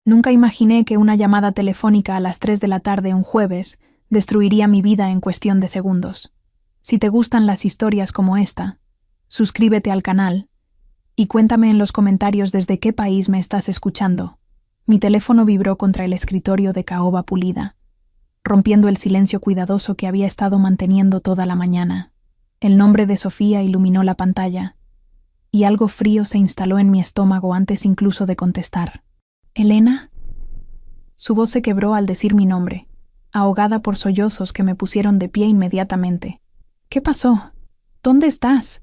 Nunca imaginé que una llamada telefónica a las 3 de la tarde un jueves destruiría mi vida en cuestión de segundos. Si te gustan las historias como esta, suscríbete al canal y cuéntame en los comentarios desde qué país me estás escuchando. Mi teléfono vibró contra el escritorio de caoba pulida, rompiendo el silencio cuidadoso que había estado manteniendo toda la mañana. El nombre de Sofía iluminó la pantalla, y algo frío se instaló en mi estómago antes incluso de contestar. ¿Elena? Su voz se quebró al decir mi nombre, ahogada por sollozos que me pusieron de pie inmediatamente. ¿Qué pasó? ¿Dónde estás?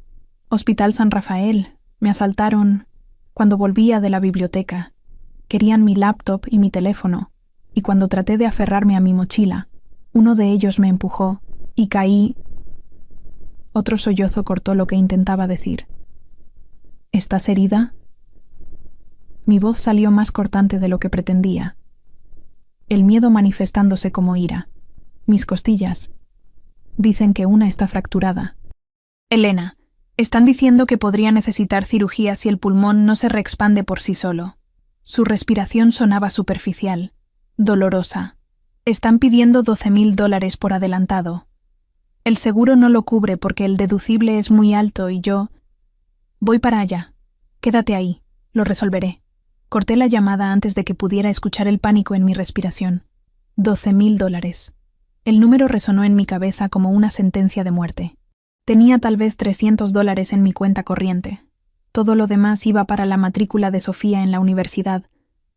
Hospital San Rafael. Me asaltaron cuando volvía de la biblioteca. Querían mi laptop y mi teléfono, y cuando traté de aferrarme a mi mochila, uno de ellos me empujó y caí. Otro sollozo cortó lo que intentaba decir. ¿Estás herida? Mi voz salió más cortante de lo que pretendía, el miedo manifestándose como ira. Mis costillas. Dicen que una está fracturada. Elena, están diciendo que podría necesitar cirugía si el pulmón no se reexpande por sí solo. Su respiración sonaba superficial, dolorosa. Están pidiendo $12,000 por adelantado. El seguro no lo cubre porque el deducible es muy alto y yo... Voy para allá. Quédate ahí. Lo resolveré. Corté la llamada antes de que pudiera escuchar el pánico en mi respiración. $12,000. El número resonó en mi cabeza como una sentencia de muerte. Tenía tal vez $300 en mi cuenta corriente. Todo lo demás iba para la matrícula de Sofía en la universidad,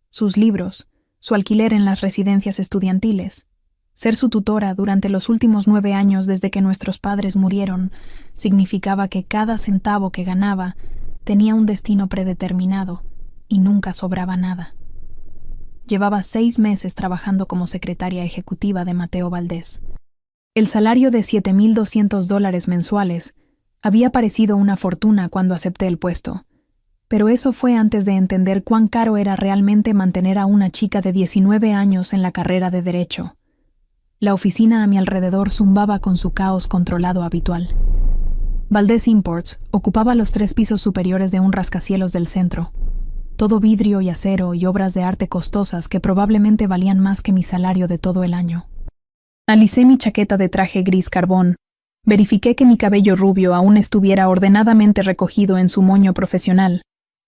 sus libros, su alquiler en las residencias estudiantiles. Ser su tutora durante los últimos 9 años desde que nuestros padres murieron significaba que cada centavo que ganaba tenía un destino predeterminado y nunca sobraba nada. Llevaba 6 meses trabajando como secretaria ejecutiva de Mateo Valdés. El salario de $7,200 mensuales había parecido una fortuna cuando acepté el puesto, pero eso fue antes de entender cuán caro era realmente mantener a una chica de 19 años en la carrera de Derecho. La oficina a mi alrededor zumbaba con su caos controlado habitual. Valdés Imports ocupaba los 3 pisos superiores de un rascacielos del centro. Todo vidrio y acero y obras de arte costosas que probablemente valían más que mi salario de todo el año. Alicé mi chaqueta de traje gris carbón, verifiqué que mi cabello rubio aún estuviera ordenadamente recogido en su moño profesional,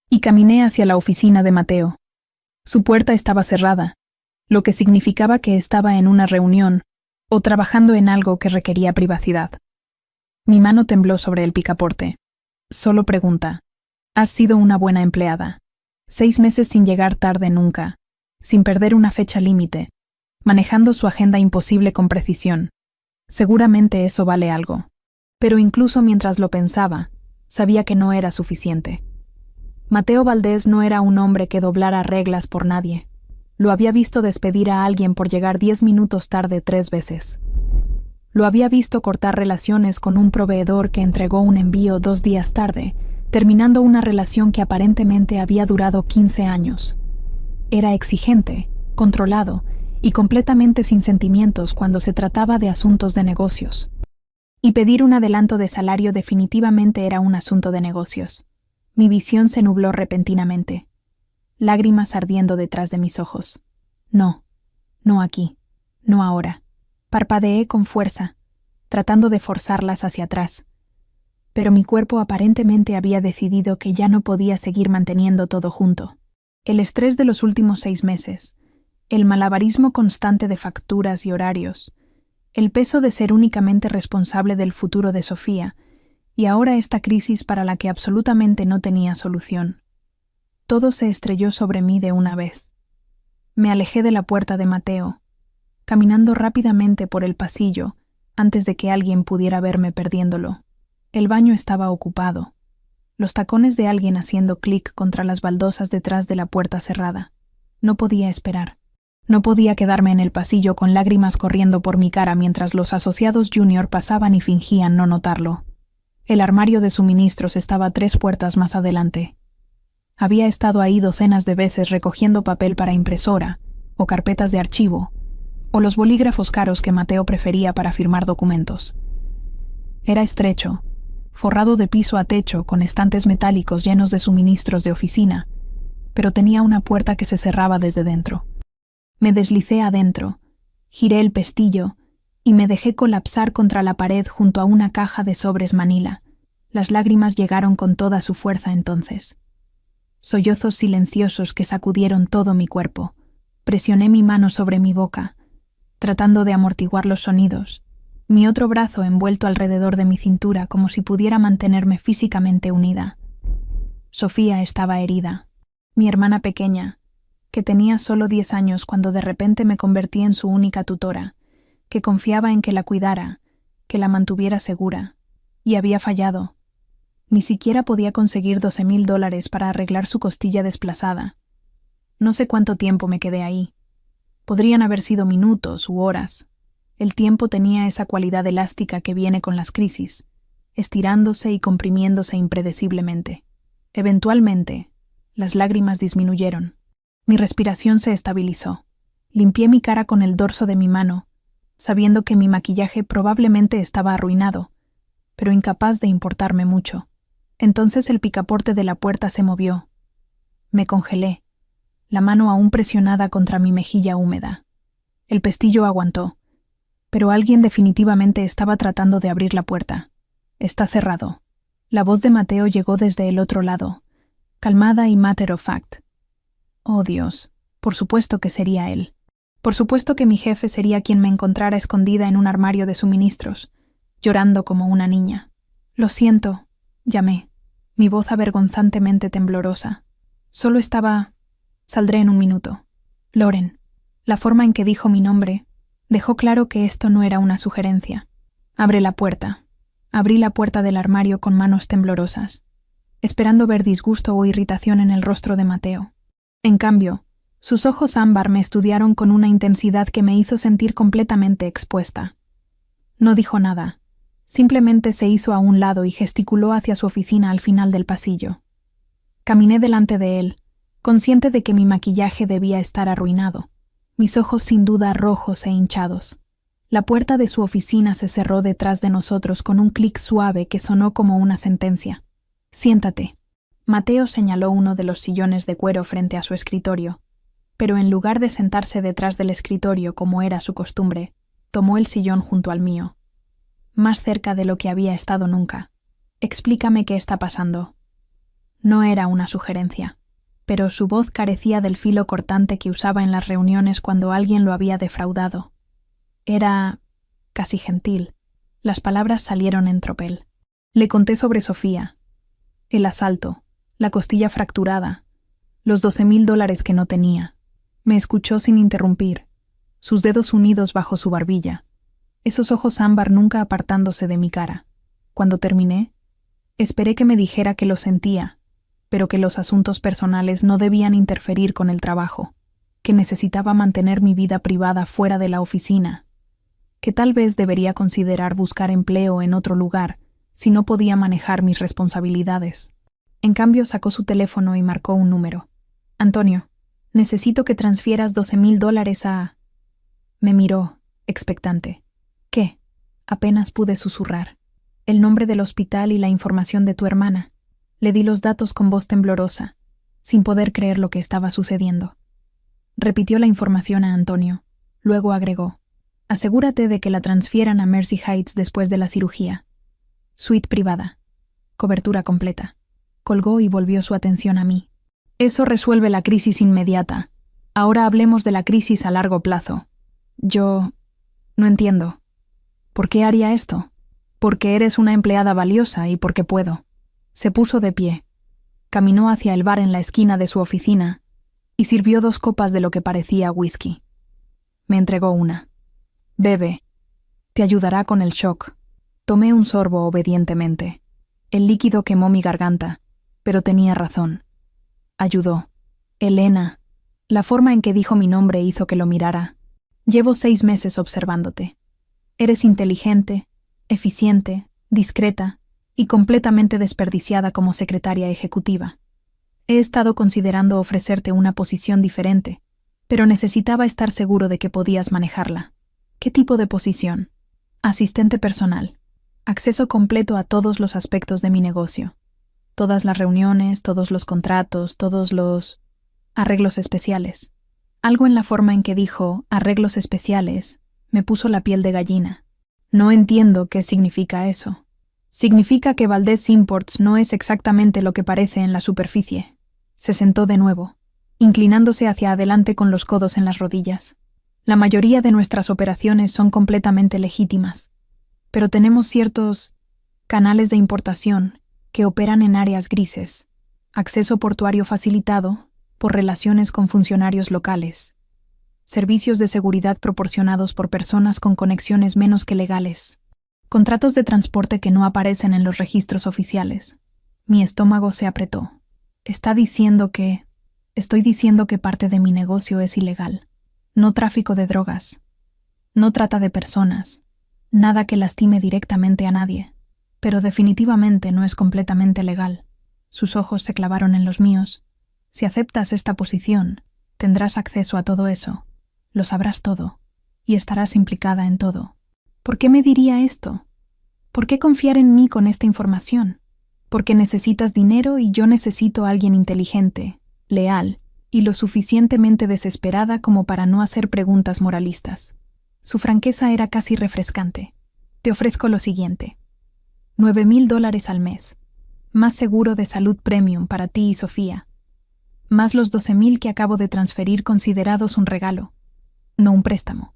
y caminé hacia la oficina de Mateo. Su puerta estaba cerrada, lo que significaba que estaba en una reunión o trabajando en algo que requería privacidad. Mi mano tembló sobre el picaporte. Solo pregunta. Has sido una buena empleada. 6 meses sin llegar tarde nunca, sin perder una fecha límite, manejando su agenda imposible con precisión. Seguramente eso vale algo. Pero incluso mientras lo pensaba, sabía que no era suficiente. Mateo Valdés no era un hombre que doblara reglas por nadie. Lo había visto despedir a alguien por llegar 10 minutos tarde 3 veces. Lo había visto cortar relaciones con un proveedor que entregó un envío 2 días tarde, terminando una relación que aparentemente había durado 15 años. Era exigente, controlado y completamente sin sentimientos cuando se trataba de asuntos de negocios. Y pedir un adelanto de salario definitivamente era un asunto de negocios. Mi visión se nubló repentinamente, lágrimas ardiendo detrás de mis ojos. No, no aquí, no ahora. Parpadeé con fuerza, tratando de forzarlas hacia atrás. Pero mi cuerpo aparentemente había decidido que ya no podía seguir manteniendo todo junto. El estrés de los últimos 6 meses, el malabarismo constante de facturas y horarios, el peso de ser únicamente responsable del futuro de Sofía, y ahora esta crisis para la que absolutamente no tenía solución. Todo se estrelló sobre mí de una vez. Me alejé de la puerta de Mateo, caminando rápidamente por el pasillo antes de que alguien pudiera verme perdiéndolo. El baño estaba ocupado, los tacones de alguien haciendo clic contra las baldosas detrás de la puerta cerrada. No podía esperar. No podía quedarme en el pasillo con lágrimas corriendo por mi cara mientras los asociados junior pasaban y fingían no notarlo. El armario de suministros estaba 3 puertas más adelante. Había estado ahí docenas de veces recogiendo papel para impresora, o carpetas de archivo, o los bolígrafos caros que Mateo prefería para firmar documentos. Era estrecho, forrado de piso a techo con estantes metálicos llenos de suministros de oficina, pero tenía una puerta que se cerraba desde dentro. Me deslicé adentro, giré el pestillo y me dejé colapsar contra la pared junto a una caja de sobres Manila. Las lágrimas llegaron con toda su fuerza entonces. Sollozos silenciosos que sacudieron todo mi cuerpo. Presioné mi mano sobre mi boca, tratando de amortiguar los sonidos, mi otro brazo envuelto alrededor de mi cintura como si pudiera mantenerme físicamente unida. Sofía estaba herida, mi hermana pequeña, que tenía solo 10 años cuando de repente me convertí en su única tutora, que confiaba en que la cuidara, que la mantuviera segura, y había fallado. Ni siquiera podía conseguir $12,000 para arreglar su costilla desplazada. No sé cuánto tiempo me quedé ahí. Podrían haber sido minutos u horas. El tiempo tenía esa cualidad elástica que viene con las crisis, estirándose y comprimiéndose impredeciblemente. Eventualmente, las lágrimas disminuyeron. Mi respiración se estabilizó. Limpié mi cara con el dorso de mi mano, sabiendo que mi maquillaje probablemente estaba arruinado, pero incapaz de importarme mucho. Entonces el picaporte de la puerta se movió. Me congelé, la mano aún presionada contra mi mejilla húmeda. El pestillo aguantó, pero alguien definitivamente estaba tratando de abrir la puerta. Está cerrado. La voz de Mateo llegó desde el otro lado, calmada y matter of fact. Oh Dios, por supuesto que sería él. Por supuesto que mi jefe sería quien me encontrara escondida en un armario de suministros, llorando como una niña. Lo siento, llamé, mi voz avergonzantemente temblorosa. Solo estaba... Saldré en un minuto. Loren. La forma en que dijo mi nombre dejó claro que esto no era una sugerencia. Abre la puerta. Abrí la puerta del armario con manos temblorosas, esperando ver disgusto o irritación en el rostro de Mateo. En cambio, sus ojos ámbar me estudiaron con una intensidad que me hizo sentir completamente expuesta. No dijo nada. Simplemente se hizo a un lado y gesticuló hacia su oficina al final del pasillo. Caminé delante de él, consciente de que mi maquillaje debía estar arruinado, mis ojos sin duda rojos e hinchados. La puerta de su oficina se cerró detrás de nosotros con un clic suave que sonó como una sentencia. «Siéntate». Mateo señaló uno de los sillones de cuero frente a su escritorio, pero en lugar de sentarse detrás del escritorio como era su costumbre, tomó el sillón junto al mío, más cerca de lo que había estado nunca. «Explícame qué está pasando». No era una sugerencia, pero su voz carecía del filo cortante que usaba en las reuniones cuando alguien lo había defraudado. Era casi gentil. Las palabras salieron en tropel. Le conté sobre Sofía, el asalto, la costilla fracturada, los $12,000 que no tenía. Me escuchó sin interrumpir, sus dedos unidos bajo su barbilla, esos ojos ámbar nunca apartándose de mi cara. Cuando terminé, esperé que me dijera que lo sentía, pero que los asuntos personales no debían interferir con el trabajo, que necesitaba mantener mi vida privada fuera de la oficina, que tal vez debería considerar buscar empleo en otro lugar si no podía manejar mis responsabilidades. En cambio, sacó su teléfono y marcó un número. «Antonio, necesito que transfieras $12,000 a...». Me miró, expectante. «¿Qué?». Apenas pude susurrar. «El nombre del hospital y la información de tu hermana». Le di los datos con voz temblorosa, sin poder creer lo que estaba sucediendo. Repitió la información a Antonio. Luego agregó: «Asegúrate de que la transfieran a Mercy Heights después de la cirugía. Suite privada. Cobertura completa». Colgó y volvió su atención a mí. «Eso resuelve la crisis inmediata. Ahora hablemos de la crisis a largo plazo. Yo... no entiendo. ¿Por qué haría esto? Porque eres una empleada valiosa y porque puedo». Se puso de pie, caminó hacia el bar en la esquina de su oficina y sirvió 2 copas de lo que parecía whisky. Me entregó una. «Bebe. Te ayudará con el shock». Tomé un sorbo obedientemente. El líquido quemó mi garganta, pero tenía razón. Ayudó. «Elena». La forma en que dijo mi nombre hizo que lo mirara. «Llevo 6 meses observándote. Eres inteligente, eficiente, discreta y completamente desperdiciada como secretaria ejecutiva. He estado considerando ofrecerte una posición diferente, pero necesitaba estar seguro de que podías manejarla». «¿Qué tipo de posición?» «Asistente personal. Acceso completo a todos los aspectos de mi negocio. Todas las reuniones, todos los contratos, todos los...». Arreglos especiales. Algo en la forma en que dijo arreglos especiales me puso la piel de gallina. No entiendo qué significa eso. Significa que Valdez Imports no es exactamente lo que parece en la superficie. Se sentó de nuevo, inclinándose hacia adelante con los codos en las rodillas. La mayoría de nuestras operaciones son completamente legítimas, pero tenemos ciertos canales de importación que operan en áreas grises, acceso portuario facilitado por relaciones con funcionarios locales, servicios de seguridad proporcionados por personas con conexiones menos que legales, contratos de transporte que no aparecen en los registros oficiales. Mi estómago se apretó. Estoy diciendo que parte de mi negocio es ilegal. No tráfico de drogas. No trata de personas. Nada que lastime directamente a nadie. Pero definitivamente no es completamente legal. Sus ojos se clavaron en los míos. Si aceptas esta posición, tendrás acceso a todo eso. Lo sabrás todo. Y estarás implicada en todo. ¿Por qué me diría esto? ¿Por qué confiar en mí con esta información? Porque necesitas dinero y yo necesito a alguien inteligente, leal y lo suficientemente desesperada como para no hacer preguntas moralistas. Su franqueza era casi refrescante. Te ofrezco lo siguiente: $9,000 al mes, más seguro de salud premium para ti y Sofía, más los 12,000 que acabo de transferir considerados un regalo, no un préstamo.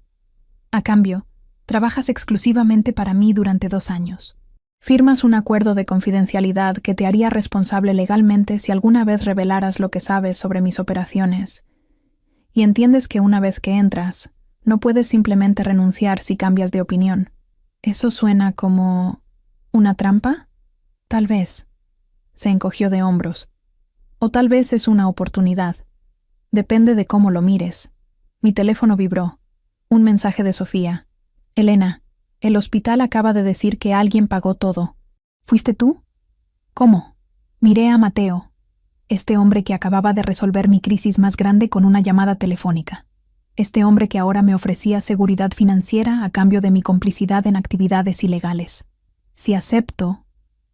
A cambio, trabajas exclusivamente para mí durante 2 años. Firmas un acuerdo de confidencialidad que te haría responsable legalmente si alguna vez revelaras lo que sabes sobre mis operaciones. Y entiendes que una vez que entras, no puedes simplemente renunciar si cambias de opinión. ¿Eso suena como una trampa? Tal vez. Se encogió de hombros. O tal vez es una oportunidad. Depende de cómo lo mires. Mi teléfono vibró. Un mensaje de Sofía. Elena, el hospital acaba de decir que alguien pagó todo. ¿Fuiste tú? ¿Cómo? Miré a Mateo, este hombre que acababa de resolver mi crisis más grande con una llamada telefónica. Este hombre que ahora me ofrecía seguridad financiera a cambio de mi complicidad en actividades ilegales. Si acepto,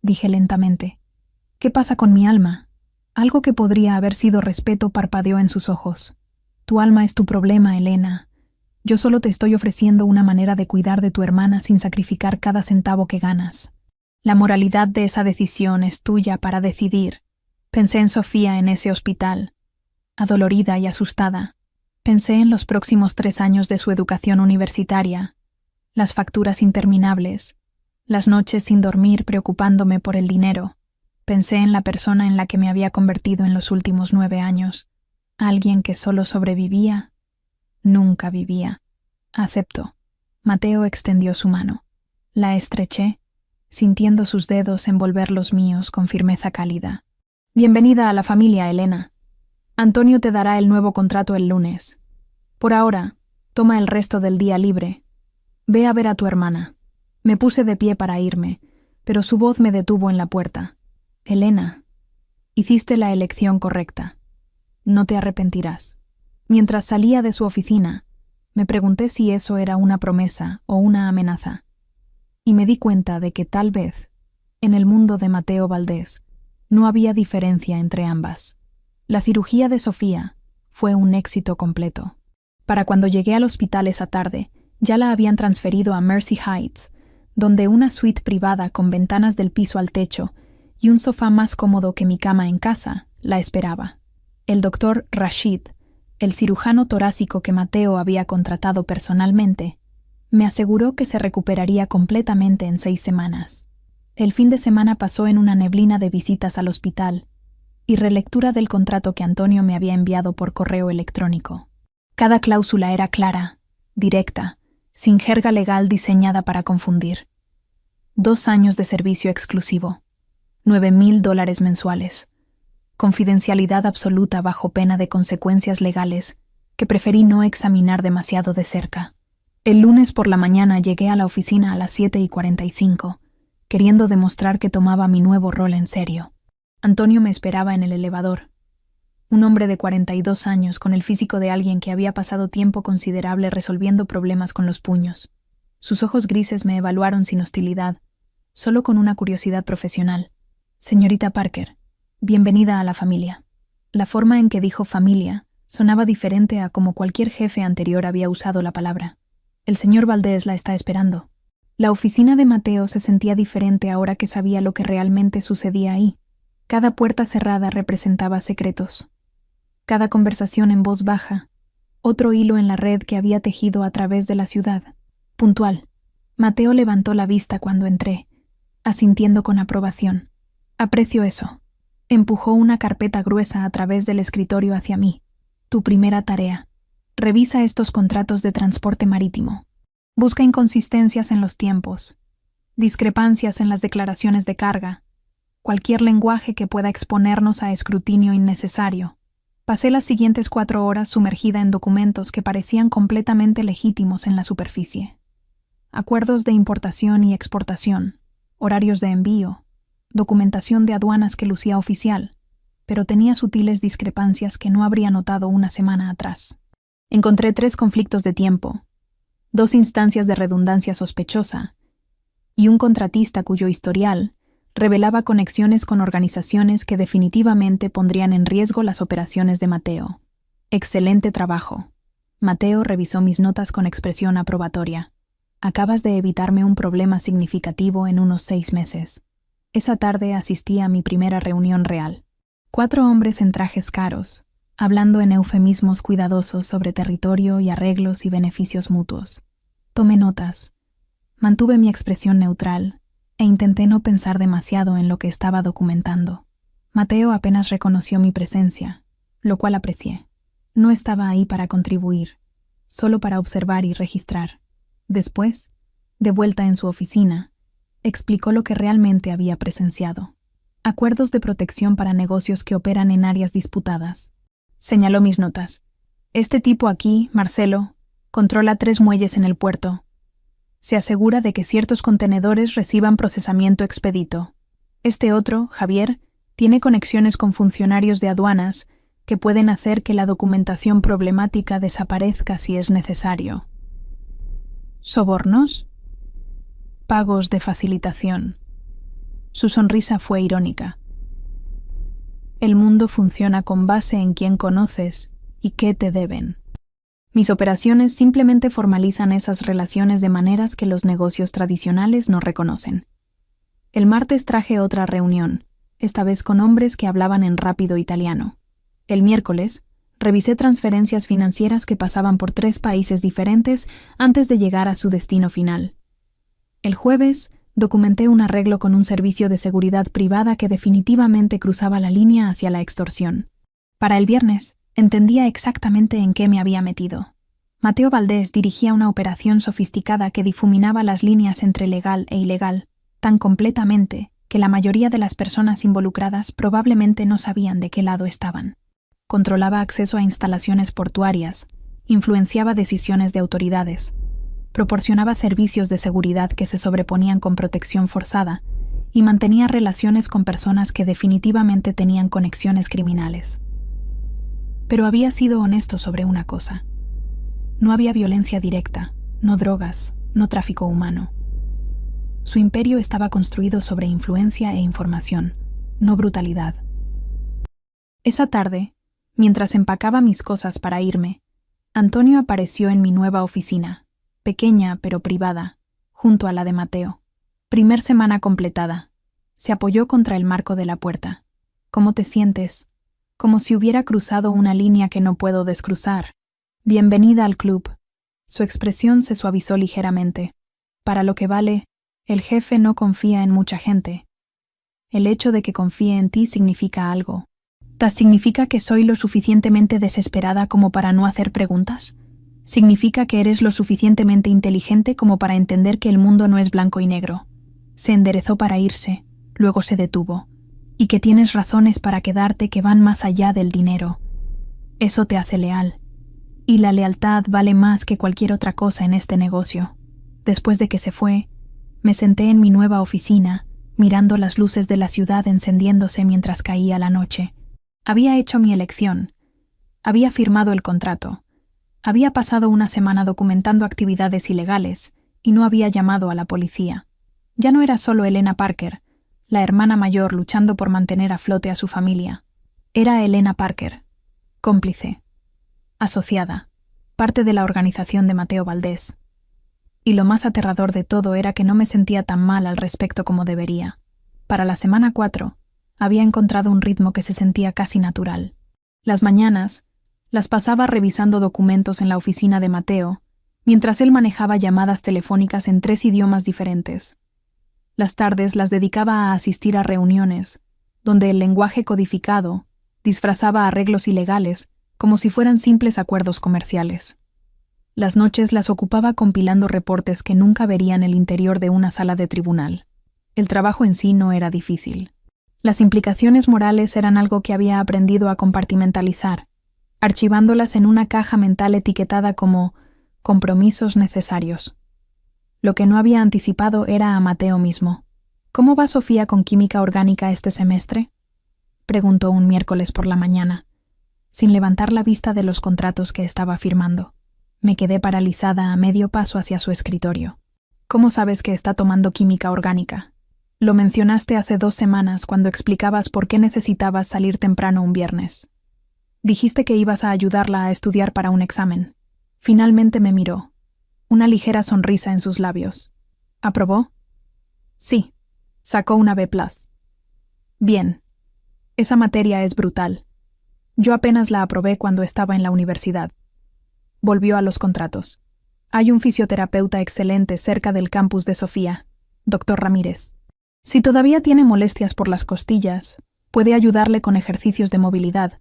dije lentamente, ¿qué pasa con mi alma? Algo que podría haber sido respeto parpadeó en sus ojos. Tu alma es tu problema, Elena. Yo solo te estoy ofreciendo una manera de cuidar de tu hermana sin sacrificar cada centavo que ganas. La moralidad de esa decisión es tuya para decidir. Pensé en Sofía en ese hospital, adolorida y asustada. Pensé en los próximos 3 años de su educación universitaria, las facturas interminables, las noches sin dormir preocupándome por el dinero. Pensé en la persona en la que me había convertido en los últimos 9 años, alguien que solo sobrevivía. Nunca vivía. Acepto. Mateo extendió su mano. La estreché, sintiendo sus dedos envolver los míos con firmeza cálida. Bienvenida a la familia, Elena. Antonio te dará el nuevo contrato el lunes. Por ahora, toma el resto del día libre. Ve a ver a tu hermana. Me puse de pie para irme, pero su voz me detuvo en la puerta. Elena, hiciste la elección correcta. No te arrepentirás. Mientras salía de su oficina, me pregunté si eso era una promesa o una amenaza, y me di cuenta de que tal vez, en el mundo de Mateo Valdez, no había diferencia entre ambas. La cirugía de Sofía fue un éxito completo. Para cuando llegué al hospital esa tarde, ya la habían transferido a Mercy Heights, donde una suite privada con ventanas del piso al techo y un sofá más cómodo que mi cama en casa la esperaba. El doctor Rashid, el cirujano torácico que Mateo había contratado personalmente, me aseguró que se recuperaría completamente en 6 semanas. El fin de semana pasó en una neblina de visitas al hospital y relectura del contrato que Antonio me había enviado por correo electrónico. Cada cláusula era clara, directa, sin jerga legal diseñada para confundir. 2 años de servicio exclusivo, $9,000 mensuales. Confidencialidad absoluta bajo pena de consecuencias legales que preferí no examinar demasiado de cerca. El lunes por la mañana llegué a la oficina a las 7:45, queriendo demostrar que tomaba mi nuevo rol en serio. Antonio me esperaba en el elevador. Un hombre de 42 años con el físico de alguien que había pasado tiempo considerable resolviendo problemas con los puños. Sus ojos grises me evaluaron sin hostilidad, solo con una curiosidad profesional. Señorita Parker, bienvenida a la familia. La forma en que dijo familia sonaba diferente a como cualquier jefe anterior había usado la palabra. El señor Valdés la está esperando. La oficina de Mateo se sentía diferente ahora que sabía lo que realmente sucedía ahí. Cada puerta cerrada representaba secretos. Cada conversación en voz baja, otro hilo en la red que había tejido a través de la ciudad. Puntual. Mateo levantó la vista cuando entré, asintiendo con aprobación. Aprecio eso. Empujó una carpeta gruesa a través del escritorio hacia mí. Tu primera tarea. Revisa estos contratos de transporte marítimo. Busca inconsistencias en los tiempos, discrepancias en las declaraciones de carga, cualquier lenguaje que pueda exponernos a escrutinio innecesario. Pasé las siguientes 4 horas sumergida en documentos que parecían completamente legítimos en la superficie. Acuerdos de importación y exportación, horarios de envío, documentación de aduanas que lucía oficial, pero tenía sutiles discrepancias que no habría notado una semana atrás. Encontré 3 conflictos de tiempo, 2 instancias de redundancia sospechosa y un contratista cuyo historial revelaba conexiones con organizaciones que definitivamente pondrían en riesgo las operaciones de Mateo. Excelente trabajo. Mateo revisó mis notas con expresión aprobatoria. Acabas de evitarme un problema significativo en unos 6 meses. Esa tarde asistí a mi primera reunión real. 4 hombres en trajes caros, hablando en eufemismos cuidadosos sobre territorio y arreglos y beneficios mutuos. Tomé notas. Mantuve mi expresión neutral e intenté no pensar demasiado en lo que estaba documentando. Mateo apenas reconoció mi presencia, lo cual aprecié. No estaba ahí para contribuir, solo para observar y registrar. Después, de vuelta en su oficina, explicó lo que realmente había presenciado. Acuerdos de protección para negocios que operan en áreas disputadas. Señaló mis notas. Este tipo aquí, Marcelo, controla 3 muelles en el puerto. Se asegura de que ciertos contenedores reciban procesamiento expedito. Este otro, Javier, tiene conexiones con funcionarios de aduanas que pueden hacer que la documentación problemática desaparezca si es necesario. ¿Sobornos? Pagos de facilitación. Su sonrisa fue irónica. El mundo funciona con base en quién conoces y qué te deben. Mis operaciones simplemente formalizan esas relaciones de maneras que los negocios tradicionales no reconocen. El martes traje otra reunión, esta vez con hombres que hablaban en rápido italiano. El miércoles, revisé transferencias financieras que pasaban por 3 países diferentes antes de llegar a su destino final. El jueves, documenté un arreglo con un servicio de seguridad privada que definitivamente cruzaba la línea hacia la extorsión. Para el viernes, entendía exactamente en qué me había metido. Mateo Valdés dirigía una operación sofisticada que difuminaba las líneas entre legal e ilegal, tan completamente que la mayoría de las personas involucradas probablemente no sabían de qué lado estaban. Controlaba acceso a instalaciones portuarias, influenciaba decisiones de autoridades, proporcionaba servicios de seguridad que se sobreponían con protección forzada y mantenía relaciones con personas que definitivamente tenían conexiones criminales. Pero había sido honesto sobre una cosa. No había violencia directa, no drogas, no tráfico humano. Su imperio estaba construido sobre influencia e información, no brutalidad. Esa tarde, mientras empacaba mis cosas para irme, Antonio apareció en mi nueva oficina, pequeña pero privada, junto a la de Mateo. Primer semana completada. Se apoyó contra el marco de la puerta. ¿Cómo te sientes? Como si hubiera cruzado una línea que no puedo descruzar. Bienvenida al club. Su expresión se suavizó ligeramente. Para lo que vale, el jefe no confía en mucha gente. El hecho de que confíe en ti significa algo. ¿Significa que soy lo suficientemente desesperada como para no hacer preguntas? ¿Significa que eres lo suficientemente inteligente como para entender que el mundo no es blanco y negro? Se enderezó para irse, luego se detuvo. Y que tienes razones para quedarte que van más allá del dinero. Eso te hace leal. Y la lealtad vale más que cualquier otra cosa en este negocio. Después de que se fue, me senté en mi nueva oficina, mirando las luces de la ciudad encendiéndose mientras caía la noche. Había hecho mi elección. Había firmado el contrato. Había pasado una semana documentando actividades ilegales y no había llamado a la policía. Ya no era solo Elena Parker, la hermana mayor luchando por mantener a flote a su familia. Era Elena Parker, cómplice, asociada, parte de la organización de Mateo Valdés. Y lo más aterrador de todo era que no me sentía tan mal al respecto como debería. Para la semana 4, había encontrado un ritmo que se sentía casi natural. Las mañanas las pasaba revisando documentos en la oficina de Mateo, mientras él manejaba llamadas telefónicas en 3 idiomas diferentes. Las tardes las dedicaba a asistir a reuniones, donde el lenguaje codificado disfrazaba arreglos ilegales como si fueran simples acuerdos comerciales. Las noches las ocupaba compilando reportes que nunca verían el interior de una sala de tribunal. El trabajo en sí no era difícil. Las implicaciones morales eran algo que había aprendido a compartimentalizar, archivándolas en una caja mental etiquetada como compromisos necesarios. Lo que no había anticipado era a Mateo mismo. ¿Cómo va Sofía con química orgánica este semestre?, preguntó un miércoles por la mañana, sin levantar la vista de los contratos que estaba firmando. Me quedé paralizada a medio paso hacia su escritorio. ¿Cómo sabes que está tomando química orgánica? Lo mencionaste hace 2 semanas cuando explicabas por qué necesitabas salir temprano un viernes. Dijiste que ibas a ayudarla a estudiar para un examen. Finalmente me miró, una ligera sonrisa en sus labios. ¿Aprobó? Sí. Sacó una B+. Bien. Esa materia es brutal. Yo apenas la aprobé cuando estaba en la universidad. Volvió a los contratos. Hay un fisioterapeuta excelente cerca del campus de Sofía, Dr. Ramírez. Si todavía tiene molestias por las costillas, puede ayudarle con ejercicios de movilidad.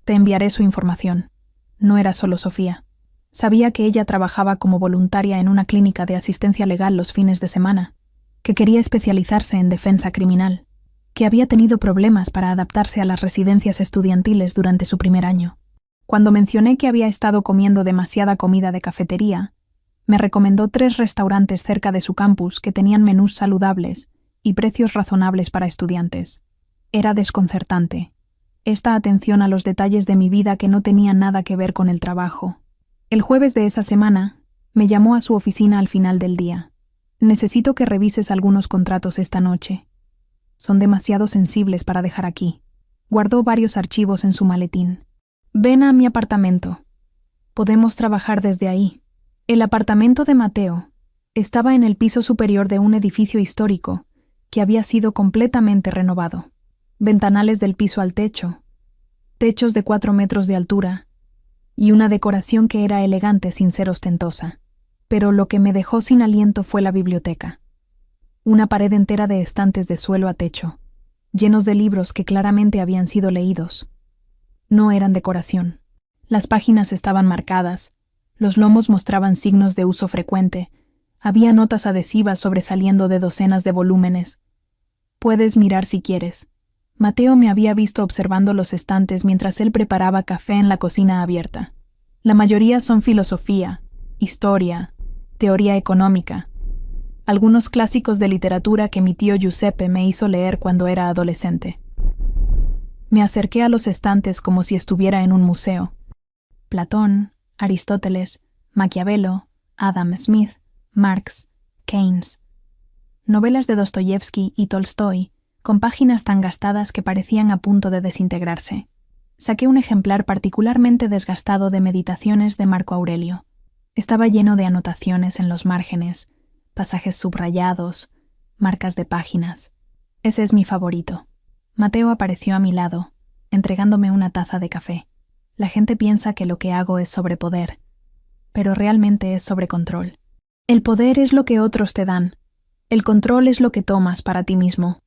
Te enviaré su información. No era solo Sofía. Sabía que ella trabajaba como voluntaria en una clínica de asistencia legal los fines de semana, que quería especializarse en defensa criminal, que había tenido problemas para adaptarse a las residencias estudiantiles durante su primer año. Cuando mencioné que había estado comiendo demasiada comida de cafetería, me recomendó 3 restaurantes cerca de su campus que tenían menús saludables y precios razonables para estudiantes. Era desconcertante. Esta atención a los detalles de mi vida que no tenía nada que ver con el trabajo. El jueves de esa semana, me llamó a su oficina al final del día. Necesito que revises algunos contratos esta noche. Son demasiado sensibles para dejar aquí. Guardó varios archivos en su maletín. Ven a mi apartamento. Podemos trabajar desde ahí. El apartamento de Mateo estaba en el piso superior de un edificio histórico que había sido completamente renovado. Ventanales del piso al techo, techos de 4 metros de altura y una decoración que era elegante sin ser ostentosa. Pero lo que me dejó sin aliento fue la biblioteca. Una pared entera de estantes de suelo a techo, llenos de libros que claramente habían sido leídos. No eran decoración. Las páginas estaban marcadas, los lomos mostraban signos de uso frecuente, había notas adhesivas sobresaliendo de docenas de volúmenes. Puedes mirar si quieres. Mateo me había visto observando los estantes mientras él preparaba café en la cocina abierta. La mayoría son filosofía, historia, teoría económica, algunos clásicos de literatura que mi tío Giuseppe me hizo leer cuando era adolescente. Me acerqué a los estantes como si estuviera en un museo. Platón, Aristóteles, Maquiavelo, Adam Smith, Marx, Keynes. Novelas de Dostoyevsky y Tolstoy, con páginas tan gastadas que parecían a punto de desintegrarse. Saqué un ejemplar particularmente desgastado de Meditaciones de Marco Aurelio. Estaba lleno de anotaciones en los márgenes, pasajes subrayados, marcas de páginas. Ese es mi favorito. Mateo apareció a mi lado, entregándome una taza de café. La gente piensa que lo que hago es sobre poder, pero realmente es sobre control. El poder es lo que otros te dan. El control es lo que tomas para ti mismo.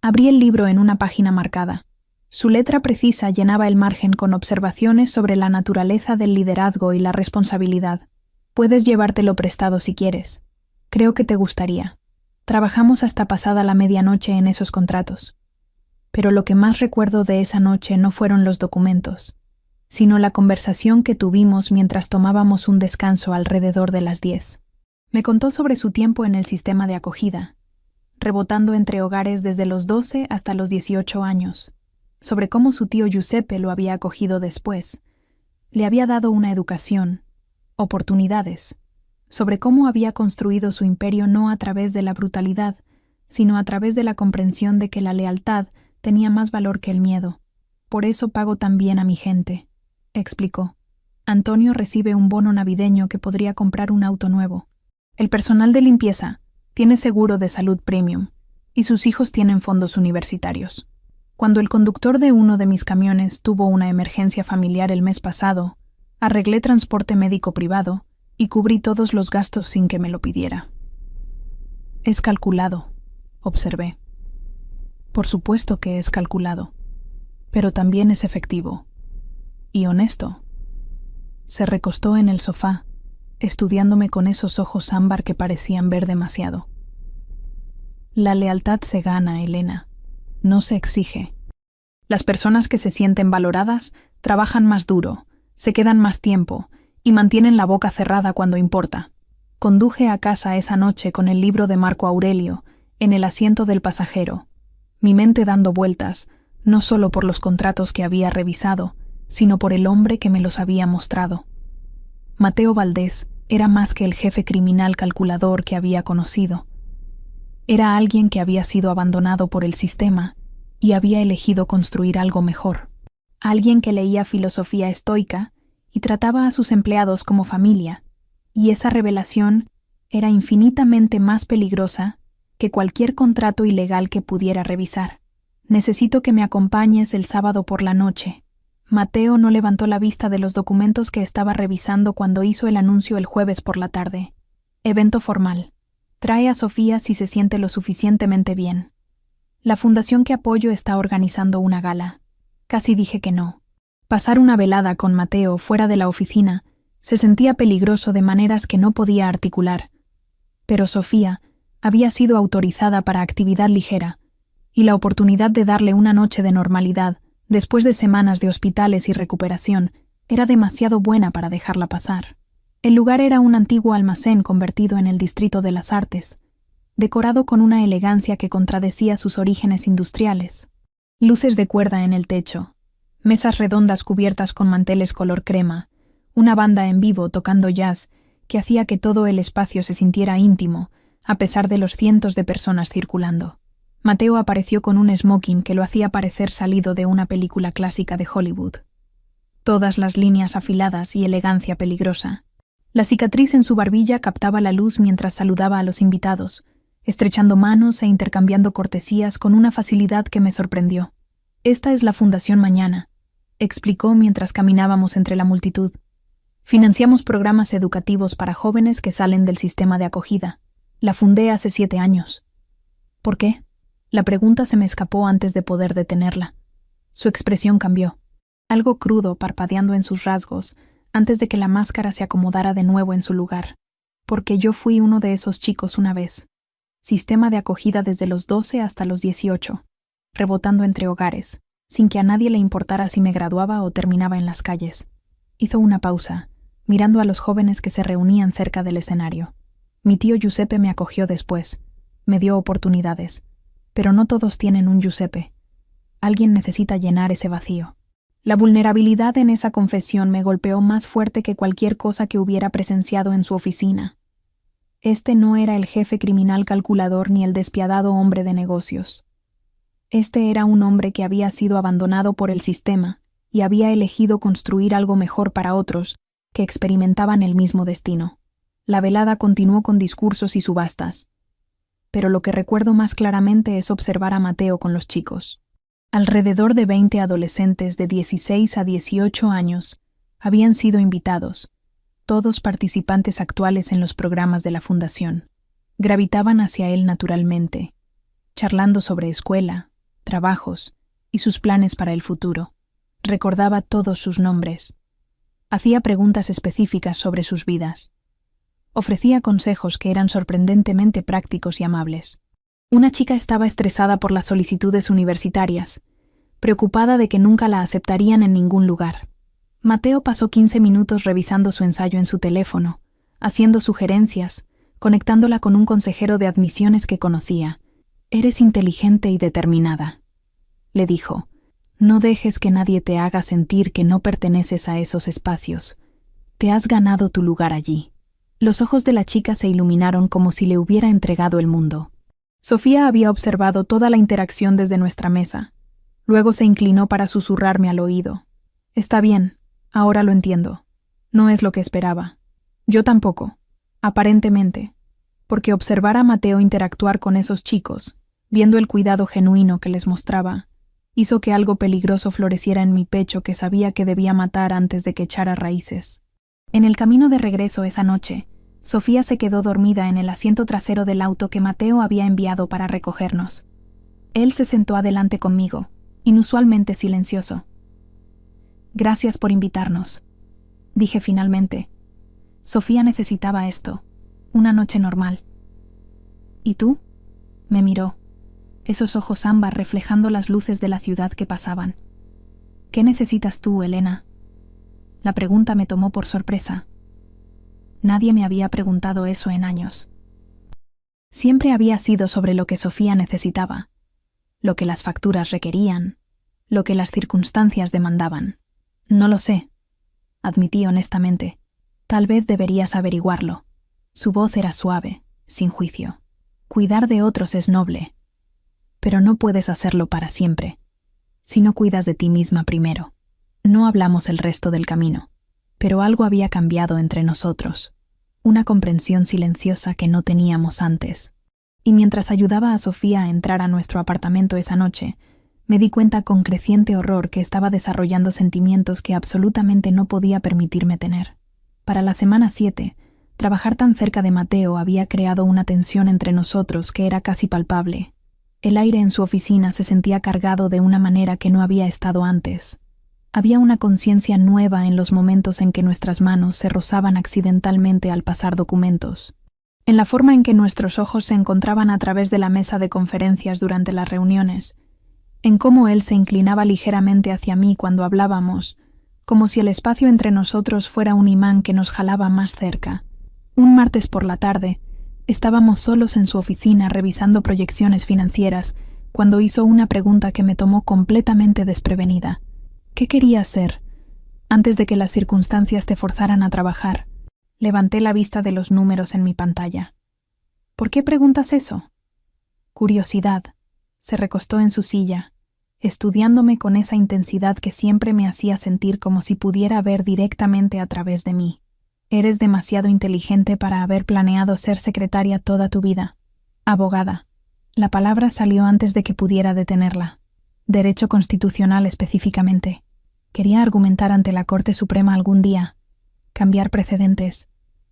Abrí el libro en una página marcada. Su letra precisa llenaba el margen con observaciones sobre la naturaleza del liderazgo y la responsabilidad. Puedes llevártelo prestado si quieres. Creo que te gustaría. Trabajamos hasta pasada la medianoche en esos contratos. Pero lo que más recuerdo de esa noche no fueron los documentos, sino la conversación que tuvimos mientras tomábamos un descanso alrededor de las 10. Me contó sobre su tiempo en el sistema de acogida, rebotando entre hogares desde los 12 hasta los 18 años, sobre cómo su tío Giuseppe lo había acogido después. Le había dado una educación, oportunidades, sobre cómo había construido su imperio no a través de la brutalidad, sino a través de la comprensión de que la lealtad tenía más valor que el miedo. Por eso pago tan bien a mi gente, explicó. Antonio recibe un bono navideño que podría comprar un auto nuevo. El personal de limpieza tiene seguro de salud premium y sus hijos tienen fondos universitarios. Cuando el conductor de uno de mis camiones tuvo una emergencia familiar el mes pasado, arreglé transporte médico privado y cubrí todos los gastos sin que me lo pidiera. Es calculado, observé. Por supuesto que es calculado, pero también es efectivo y honesto. Se recostó en el sofá, estudiándome con esos ojos ámbar que parecían ver demasiado. La lealtad se gana, Elena, no se exige. Las personas que se sienten valoradas trabajan más duro, se quedan más tiempo y mantienen la boca cerrada cuando importa. Conduje a casa esa noche con el libro de Marco Aurelio en el asiento del pasajero, mi mente dando vueltas, no solo por los contratos que había revisado, sino por el hombre que me los había mostrado. Mateo Valdés era más que el jefe criminal calculador que había conocido. Era alguien que había sido abandonado por el sistema y había elegido construir algo mejor. Alguien que leía filosofía estoica y trataba a sus empleados como familia, y esa revelación era infinitamente más peligrosa que cualquier contrato ilegal que pudiera revisar. Necesito que me acompañes el sábado por la noche. Mateo no levantó la vista de los documentos que estaba revisando cuando hizo el anuncio el jueves por la tarde. Evento formal. Trae a Sofía si se siente lo suficientemente bien. La fundación que apoyo está organizando una gala. Casi dije que no. Pasar una velada con Mateo fuera de la oficina se sentía peligroso de maneras que no podía articular. Pero Sofía había sido autorizada para actividad ligera, y la oportunidad de darle una noche de normalidad después de semanas de hospitales y recuperación era demasiado buena para dejarla pasar. El lugar era un antiguo almacén convertido en el Distrito de las Artes, decorado con una elegancia que contradecía sus orígenes industriales. Luces de cuerda en el techo, mesas redondas cubiertas con manteles color crema, una banda en vivo tocando jazz que hacía que todo el espacio se sintiera íntimo, a pesar de los cientos de personas circulando. Mateo apareció con un smoking que lo hacía parecer salido de una película clásica de Hollywood. Todas las líneas afiladas y elegancia peligrosa. La cicatriz en su barbilla captaba la luz mientras saludaba a los invitados, estrechando manos e intercambiando cortesías con una facilidad que me sorprendió. «Esta es la Fundación Mañana», explicó mientras caminábamos entre la multitud. «Financiamos programas educativos para jóvenes que salen del sistema de acogida. La fundé hace 7 años». «¿Por qué?». La pregunta se me escapó antes de poder detenerla. Su expresión cambió, algo crudo parpadeando en sus rasgos, antes de que la máscara se acomodara de nuevo en su lugar. Porque yo fui uno de esos chicos una vez. Sistema de acogida desde los 12 hasta los 18, rebotando entre hogares, sin que a nadie le importara si me graduaba o terminaba en las calles. Hizo una pausa, mirando a los jóvenes que se reunían cerca del escenario. Mi tío Giuseppe me acogió después, me dio oportunidades. Pero no todos tienen un Giuseppe. Alguien necesita llenar ese vacío. La vulnerabilidad en esa confesión me golpeó más fuerte que cualquier cosa que hubiera presenciado en su oficina. Este no era el jefe criminal calculador ni el despiadado hombre de negocios. Este era un hombre que había sido abandonado por el sistema y había elegido construir algo mejor para otros que experimentaban el mismo destino. La velada continuó con discursos y subastas. Pero lo que recuerdo más claramente es observar a Mateo con los chicos. Alrededor de 20 adolescentes de 16 a 18 años habían sido invitados, todos participantes actuales en los programas de la Fundación. Gravitaban hacia él naturalmente, charlando sobre escuela, trabajos y sus planes para el futuro. Recordaba todos sus nombres. Hacía preguntas específicas sobre sus vidas. Ofrecía consejos que eran sorprendentemente prácticos y amables. Una chica estaba estresada por las solicitudes universitarias, preocupada de que nunca la aceptarían en ningún lugar. Mateo pasó 15 minutos revisando su ensayo en su teléfono, haciendo sugerencias, conectándola con un consejero de admisiones que conocía. «Eres inteligente y determinada», le dijo. «No dejes que nadie te haga sentir que no perteneces a esos espacios. Te has ganado tu lugar allí». Los ojos de la chica se iluminaron como si le hubiera entregado el mundo. Sofía había observado toda la interacción desde nuestra mesa. Luego se inclinó para susurrarme al oído. Está bien, ahora lo entiendo. No es lo que esperaba. Yo tampoco, aparentemente, porque observar a Mateo interactuar con esos chicos, viendo el cuidado genuino que les mostraba, hizo que algo peligroso floreciera en mi pecho que sabía que debía matar antes de que echara raíces. En el camino de regreso esa noche, Sofía se quedó dormida en el asiento trasero del auto que Mateo había enviado para recogernos. Él se sentó adelante conmigo, inusualmente silencioso. Gracias por invitarnos, dije finalmente. Sofía necesitaba esto, una noche normal. ¿Y tú? Me miró, esos ojos ámbar reflejando las luces de la ciudad que pasaban. ¿Qué necesitas tú, Elena? La pregunta me tomó por sorpresa. Nadie me había preguntado eso en años. Siempre había sido sobre lo que Sofía necesitaba, lo que las facturas requerían, lo que las circunstancias demandaban. No lo sé, admití honestamente. Tal vez deberías averiguarlo. Su voz era suave, sin juicio. Cuidar de otros es noble, pero no puedes hacerlo para siempre, si no cuidas de ti misma primero. No hablamos el resto del camino, pero algo había cambiado entre nosotros, una comprensión silenciosa que no teníamos antes. Y mientras ayudaba a Sofía a entrar a nuestro apartamento esa noche, me di cuenta con creciente horror que estaba desarrollando sentimientos que absolutamente no podía permitirme tener. Para la semana 7, trabajar tan cerca de Mateo había creado una tensión entre nosotros que era casi palpable. El aire en su oficina se sentía cargado de una manera que no había estado antes. Había una conciencia nueva en los momentos en que nuestras manos se rozaban accidentalmente al pasar documentos, en la forma en que nuestros ojos se encontraban a través de la mesa de conferencias durante las reuniones, en cómo él se inclinaba ligeramente hacia mí cuando hablábamos, como si el espacio entre nosotros fuera un imán que nos jalaba más cerca. Un martes por la tarde, estábamos solos en su oficina revisando proyecciones financieras cuando hizo una pregunta que me tomó completamente desprevenida. ¿Qué querías ser antes de que las circunstancias te forzaran a trabajar? Levanté la vista de los números en mi pantalla. ¿Por qué preguntas eso? Curiosidad. Se recostó en su silla, estudiándome con esa intensidad que siempre me hacía sentir como si pudiera ver directamente a través de mí. Eres demasiado inteligente para haber planeado ser secretaria toda tu vida. Abogada. La palabra salió antes de que pudiera detenerla. Derecho constitucional específicamente. Quería argumentar ante la Corte Suprema algún día, cambiar precedentes,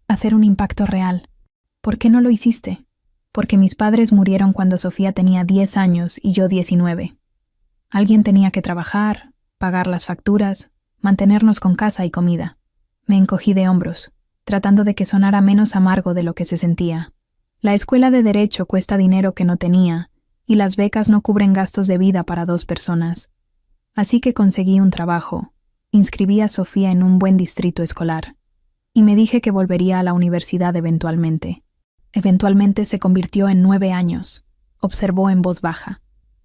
hacer un impacto real. ¿Por qué no lo hiciste? Porque mis padres murieron cuando Sofía tenía 10 años y yo 19. Alguien tenía que trabajar, pagar las facturas, mantenernos con casa y comida. Me encogí de hombros, tratando de que sonara menos amargo de lo que se sentía. La escuela de Derecho cuesta dinero que no tenía, y las becas no cubren gastos de vida para 2 personas. Así que conseguí un trabajo, inscribí a Sofía en un buen distrito escolar, y me dije que volvería a la universidad eventualmente. Eventualmente se convirtió en 9 años, observó en voz baja.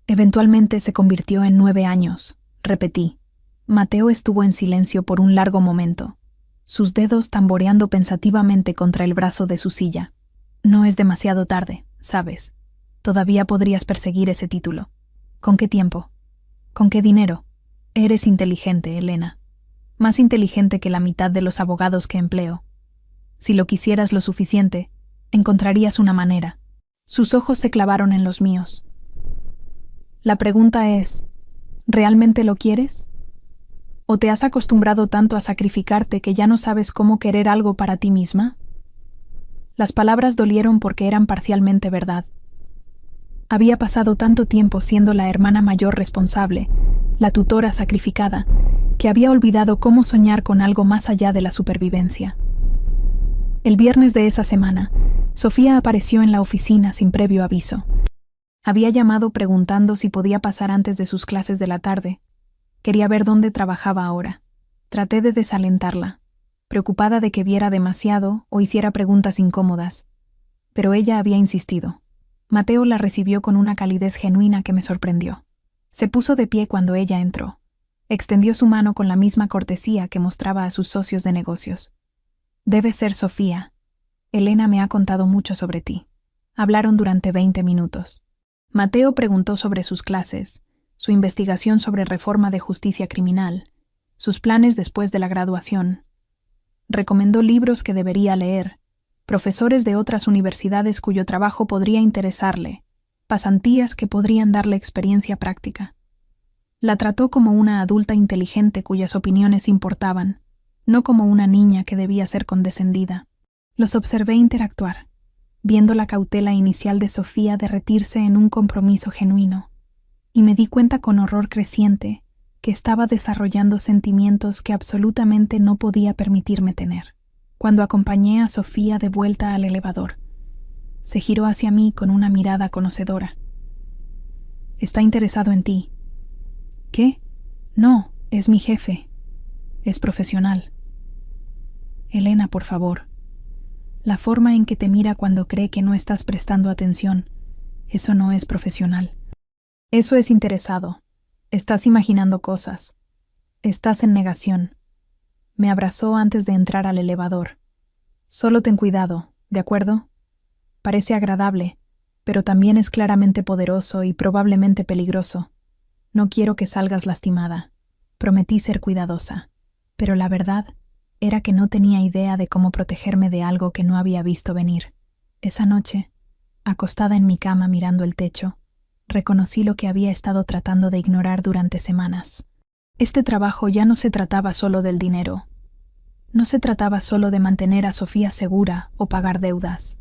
Eventualmente se convirtió en 9 años, repetí. Mateo estuvo en silencio por un largo momento, sus dedos tamboreando pensativamente contra el brazo de su silla. No es demasiado tarde, ¿sabes? Todavía podrías perseguir ese título. ¿Con qué tiempo? ¿Con qué dinero? Eres inteligente, Elena. Más inteligente que la mitad de los abogados que empleo. Si lo quisieras lo suficiente, encontrarías una manera. Sus ojos se clavaron en los míos. La pregunta es, ¿realmente lo quieres? ¿O te has acostumbrado tanto a sacrificarte que ya no sabes cómo querer algo para ti misma? Las palabras dolieron porque eran parcialmente verdad. Había pasado tanto tiempo siendo la hermana mayor responsable, la tutora sacrificada, que había olvidado cómo soñar con algo más allá de la supervivencia. El viernes de esa semana, Sofía apareció en la oficina sin previo aviso. Había llamado preguntando si podía pasar antes de sus clases de la tarde. Quería ver dónde trabajaba ahora. Traté de desalentarla, preocupada de que viera demasiado o hiciera preguntas incómodas. Pero ella había insistido. Mateo la recibió con una calidez genuina que me sorprendió. Se puso de pie cuando ella entró. Extendió su mano con la misma cortesía que mostraba a sus socios de negocios. Debe ser Sofía. Elena me ha contado mucho sobre ti. Hablaron durante 20 minutos. Mateo preguntó sobre sus clases, su investigación sobre reforma de justicia criminal, sus planes después de la graduación. Recomendó libros que debería leer, profesores de otras universidades cuyo trabajo podría interesarle, pasantías que podrían darle experiencia práctica. La trató como una adulta inteligente cuyas opiniones importaban, no como una niña que debía ser condescendida. Los observé interactuar, viendo la cautela inicial de Sofía derretirse en un compromiso genuino, y me di cuenta con horror creciente que estaba desarrollando sentimientos que absolutamente no podía permitirme tener. Cuando acompañé a Sofía de vuelta al elevador, se giró hacia mí con una mirada conocedora. «Está interesado en ti». «¿Qué? No, es mi jefe. Es profesional». «Elena, por favor. La forma en que te mira cuando cree que no estás prestando atención, eso no es profesional. Eso es interesado. Estás imaginando cosas. Estás en negación». Me abrazó antes de entrar al elevador. «Solo ten cuidado, ¿de acuerdo? Parece agradable, pero también es claramente poderoso y probablemente peligroso. No quiero que salgas lastimada». Prometí ser cuidadosa, pero la verdad era que no tenía idea de cómo protegerme de algo que no había visto venir. Esa noche, acostada en mi cama mirando el techo, reconocí lo que había estado tratando de ignorar durante semanas. Este trabajo ya no se trataba solo del dinero. No se trataba solo de mantener a Sofía segura o pagar deudas.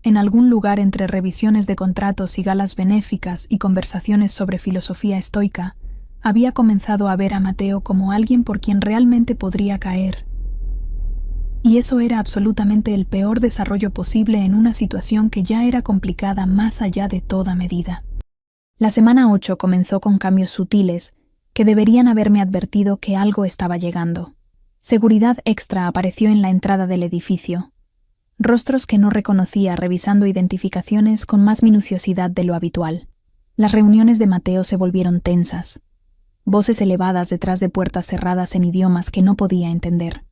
En algún lugar entre revisiones de contratos y galas benéficas y conversaciones sobre filosofía estoica, había comenzado a ver a Mateo como alguien por quien realmente podría caer. Y eso era absolutamente el peor desarrollo posible en una situación que ya era complicada más allá de toda medida. La semana 8 comenzó con cambios sutiles que deberían haberme advertido que algo estaba llegando. Seguridad extra apareció en la entrada del edificio. Rostros que no reconocía revisando identificaciones con más minuciosidad de lo habitual. Las reuniones de Mateo se volvieron tensas. Voces elevadas detrás de puertas cerradas en idiomas que no podía entender.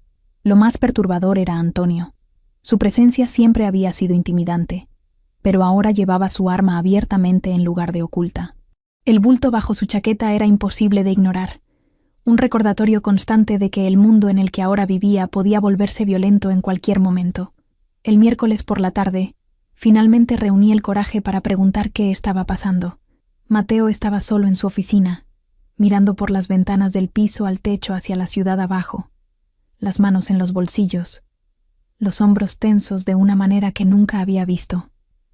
Lo más perturbador era Antonio. Su presencia siempre había sido intimidante, pero ahora llevaba su arma abiertamente en lugar de oculta. El bulto bajo su chaqueta era imposible de ignorar, un recordatorio constante de que el mundo en el que ahora vivía podía volverse violento en cualquier momento. El miércoles por la tarde, finalmente reuní el coraje para preguntar qué estaba pasando. Mateo estaba solo en su oficina, mirando por las ventanas del piso al techo hacia la ciudad abajo, las manos en los bolsillos, los hombros tensos de una manera que nunca había visto.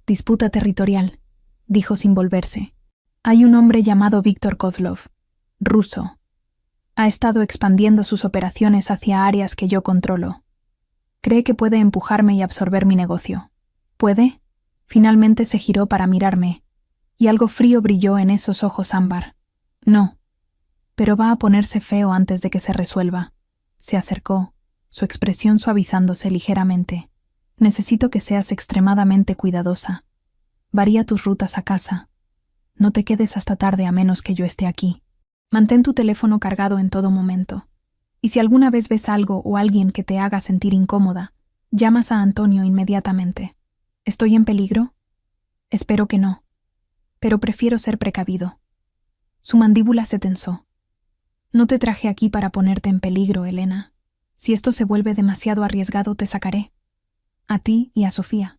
«Disputa territorial», dijo sin volverse. «Hay un hombre llamado Víctor Kozlov, ruso. Ha estado expandiendo sus operaciones hacia áreas que yo controlo. Cree que puede empujarme y absorber mi negocio. ¿Puede?» Finalmente se giró para mirarme, y algo frío brilló en esos ojos ámbar. «No, pero va a ponerse feo antes de que se resuelva». Se acercó, su expresión suavizándose ligeramente. «Necesito que seas extremadamente cuidadosa. Varía tus rutas a casa. No te quedes hasta tarde a menos que yo esté aquí. Mantén tu teléfono cargado en todo momento. Y si alguna vez ves algo o alguien que te haga sentir incómoda, llamas a Antonio inmediatamente. ¿Estoy en peligro? Espero que no. Pero prefiero ser precavido». Su mandíbula se tensó. «No te traje aquí para ponerte en peligro, Elena. Si esto se vuelve demasiado arriesgado, te sacaré. A ti y a Sofía.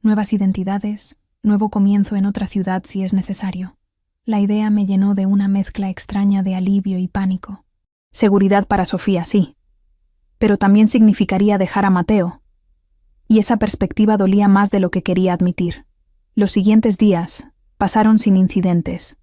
Nuevas identidades, nuevo comienzo en otra ciudad si es necesario». La idea me llenó de una mezcla extraña de alivio y pánico. Seguridad para Sofía, sí. Pero también significaría dejar a Mateo. Y esa perspectiva dolía más de lo que quería admitir. Los siguientes días pasaron sin incidentes.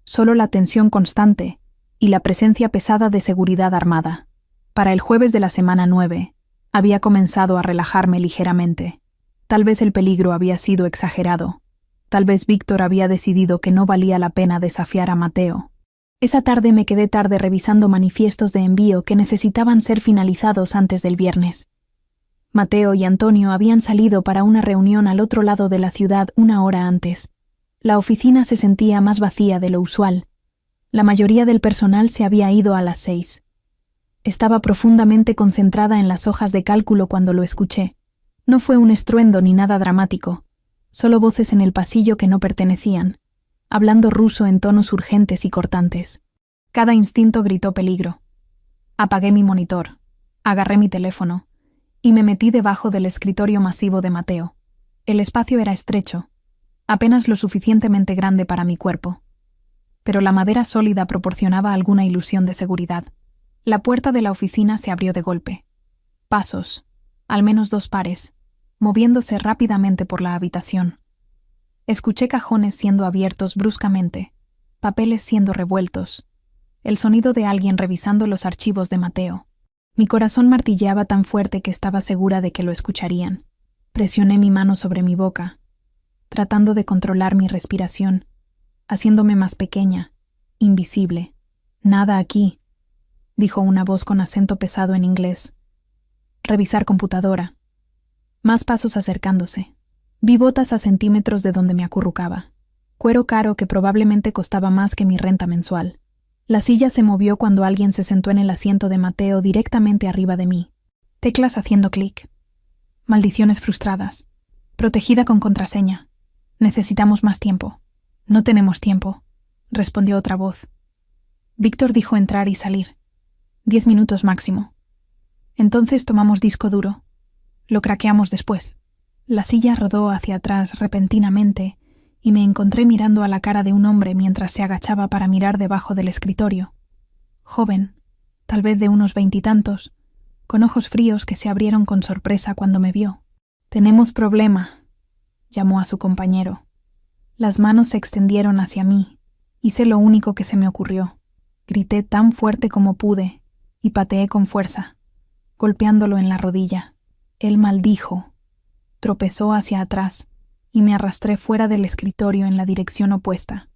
Solo la tensión constante y la presencia pesada de seguridad armada. Para el jueves de la semana 9, había comenzado a relajarme ligeramente. Tal vez el peligro había sido exagerado. Tal vez Víctor había decidido que no valía la pena desafiar a Mateo. Esa tarde me quedé tarde revisando manifiestos de envío que necesitaban ser finalizados antes del viernes. Mateo y Antonio habían salido para una reunión al otro lado de la ciudad una hora antes. La oficina se sentía más vacía de lo usual. La mayoría del personal se había ido a las 6. Estaba profundamente concentrada en las hojas de cálculo cuando lo escuché. No fue un estruendo ni nada dramático, solo voces en el pasillo que no pertenecían. hablando ruso en tonos urgentes y cortantes. Cada instinto gritó peligro. Apagué mi monitor, agarré mi teléfono y me metí debajo del escritorio masivo de Mateo. El espacio era estrecho, apenas lo suficientemente grande para mi cuerpo, pero la madera sólida proporcionaba alguna ilusión de seguridad. La puerta de la oficina se abrió de golpe. Pasos, al menos 2 pares, moviéndose rápidamente por la habitación. Escuché cajones siendo abiertos bruscamente, papeles siendo revueltos, el sonido de alguien revisando los archivos de Mateo. Mi corazón martilleaba tan fuerte que estaba segura de que lo escucharían. Presioné mi mano sobre mi boca, tratando de controlar mi respiración, haciéndome más pequeña, invisible. «Nada aquí», dijo una voz con acento pesado en inglés. «Revisar computadora». Más pasos acercándose. Vi botas a centímetros de donde me acurrucaba. Cuero caro que probablemente costaba más que mi renta mensual. La silla se movió cuando alguien se sentó en el asiento de Mateo directamente arriba de mí. Teclas haciendo clic. Maldiciones frustradas. Protegida con contraseña. Necesitamos más tiempo. No tenemos tiempo, respondió otra voz. Víctor dijo entrar y salir. 10 minutos máximo. Entonces tomamos disco duro. Lo craqueamos después. La silla rodó hacia atrás repentinamente y me encontré mirando a la cara de un hombre mientras se agachaba para mirar debajo del escritorio. Joven, tal vez de unos 20 y tantos, con ojos fríos que se abrieron con sorpresa cuando me vio. «Tenemos problema», llamó a su compañero. Las manos se extendieron hacia mí. Hice lo único que se me ocurrió. Grité tan fuerte como pude y pateé con fuerza, golpeándolo en la rodilla. Él maldijo, tropezó hacia atrás y me arrastré fuera del escritorio en la dirección opuesta.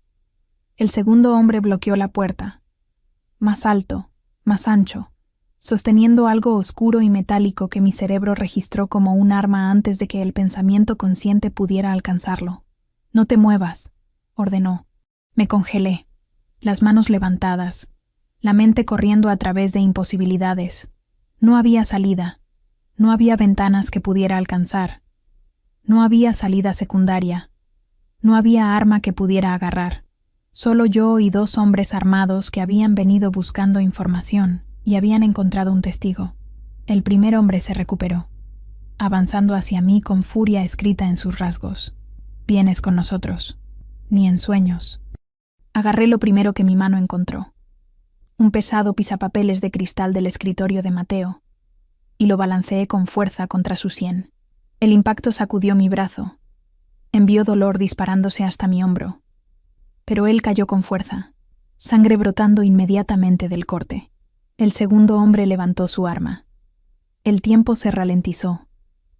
El segundo hombre bloqueó la puerta, más alto, más ancho, sosteniendo algo oscuro y metálico que mi cerebro registró como un arma antes de que el pensamiento consciente pudiera alcanzarlo. «No te muevas», ordenó. Me congelé, las manos levantadas, la mente corriendo a través de imposibilidades. No había salida, no había ventanas que pudiera alcanzar, no había salida secundaria, no había arma que pudiera agarrar. Solo yo y 2 hombres armados que habían venido buscando información y habían encontrado un testigo. El primer hombre se recuperó, avanzando hacia mí con furia escrita en sus rasgos. «Vienes con nosotros. Ni en sueños». Agarré lo primero que mi mano encontró, un pesado pisapapeles de cristal del escritorio de Mateo, y lo balanceé con fuerza contra su sien. El impacto sacudió mi brazo, envió dolor disparándose hasta mi hombro, pero él cayó con fuerza, sangre brotando inmediatamente del corte. El segundo hombre levantó su arma. El tiempo se ralentizó,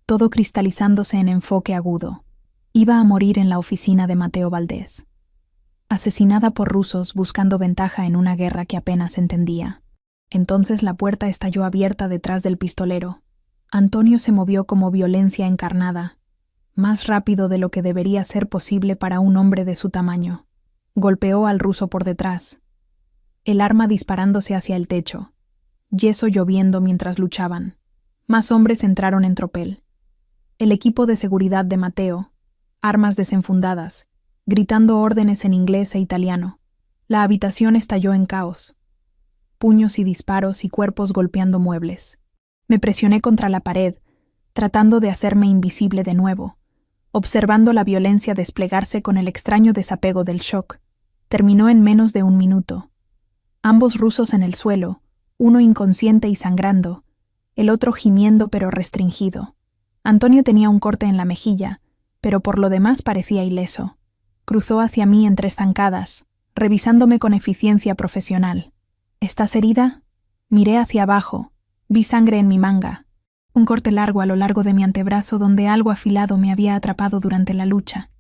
todo cristalizándose en enfoque agudo. Iba a morir en la oficina de Mateo Valdés, asesinada por rusos buscando ventaja en una guerra que apenas entendía. Entonces la puerta estalló abierta detrás del pistolero. Antonio se movió como violencia encarnada, más rápido de lo que debería ser posible para un hombre de su tamaño. Golpeó al ruso por detrás, el arma disparándose hacia el techo, yeso lloviendo mientras luchaban. Más hombres entraron en tropel. El equipo de seguridad de Mateo, armas desenfundadas, gritando órdenes en inglés e italiano. La habitación estalló en caos. Puños y disparos y cuerpos golpeando muebles. Me presioné contra la pared, tratando de hacerme invisible de nuevo, observando la violencia desplegarse con el extraño desapego del shock. Terminó en menos de 1 minuto. Ambos rusos en el suelo, uno inconsciente y sangrando, el otro gimiendo pero restringido. Antonio tenía un corte en la mejilla, pero por lo demás parecía ileso. Cruzó hacia mí en 3 zancadas, revisándome con eficiencia profesional. «¿Estás herida?» Miré hacia abajo, vi sangre en mi manga, un corte largo a lo largo de mi antebrazo donde algo afilado me había atrapado durante la lucha.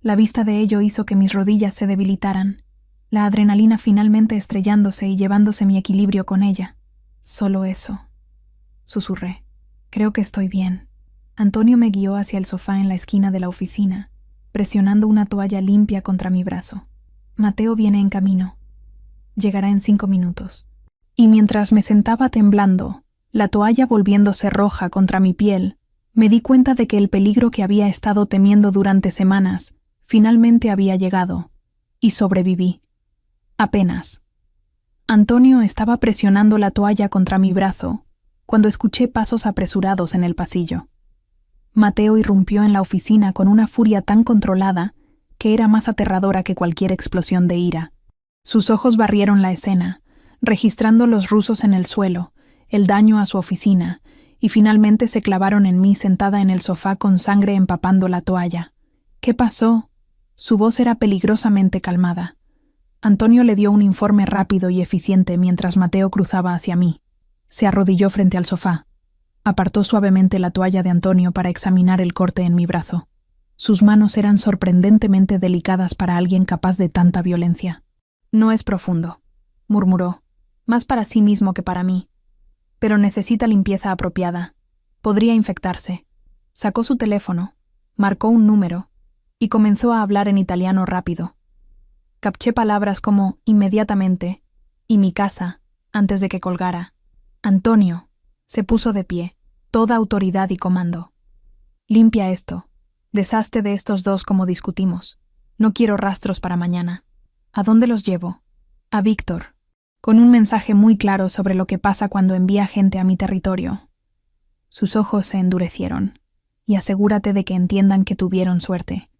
La vista de ello hizo que mis rodillas se debilitaran, la adrenalina finalmente estrellándose y llevándose mi equilibrio con ella. «Solo eso», susurré. «Creo que estoy bien». Antonio me guió hacia el sofá en la esquina de la oficina, presionando una toalla limpia contra mi brazo. «Mateo viene en camino. Llegará en 5 minutos». Y mientras me sentaba temblando, la toalla volviéndose roja contra mi piel, me di cuenta de que el peligro que había estado temiendo durante semanas finalmente había llegado. Y sobreviví. Apenas. Antonio estaba presionando la toalla contra mi brazo cuando escuché pasos apresurados en el pasillo. Mateo irrumpió en la oficina con una furia tan controlada que era más aterradora que cualquier explosión de ira. Sus ojos barrieron la escena, registrando los rusos en el suelo, el daño a su oficina, y finalmente se clavaron en mí sentada en el sofá con sangre empapando la toalla. ¿Qué pasó? Su voz era peligrosamente calmada. Antonio le dio un informe rápido y eficiente mientras Mateo cruzaba hacia mí. Se arrodilló frente al sofá. Apartó suavemente la toalla de Antonio para examinar el corte en mi brazo. Sus manos eran sorprendentemente delicadas para alguien capaz de tanta violencia. No es profundo, murmuró, más para sí mismo que para mí. Pero necesita limpieza apropiada. Podría infectarse. Sacó su teléfono, marcó un número y comenzó a hablar en italiano rápido. Capché palabras como inmediatamente y mi casa antes de que colgara. Antonio se puso de pie, toda autoridad y comando. Limpia esto. Deshazte de estos dos como discutimos. No quiero rastros para mañana. ¿A dónde los llevo? A Víctor, con un mensaje muy claro sobre lo que pasa cuando envía gente a mi territorio. Sus ojos se endurecieron, y asegúrate de que entiendan que tuvieron suerte.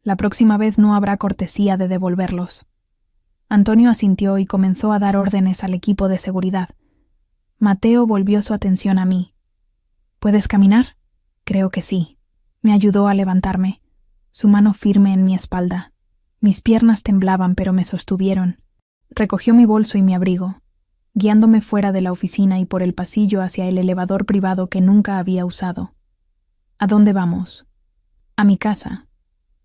La próxima vez no habrá cortesía de devolverlos. Antonio asintió y comenzó a dar órdenes al equipo de seguridad. Mateo volvió su atención a mí. ¿Puedes caminar? Creo que sí. Me ayudó a levantarme, su mano firme en mi espalda. Mis piernas temblaban, pero me sostuvieron. Recogió mi bolso y mi abrigo, guiándome fuera de la oficina y por el pasillo hacia el elevador privado que nunca había usado. ¿A dónde vamos? A mi casa.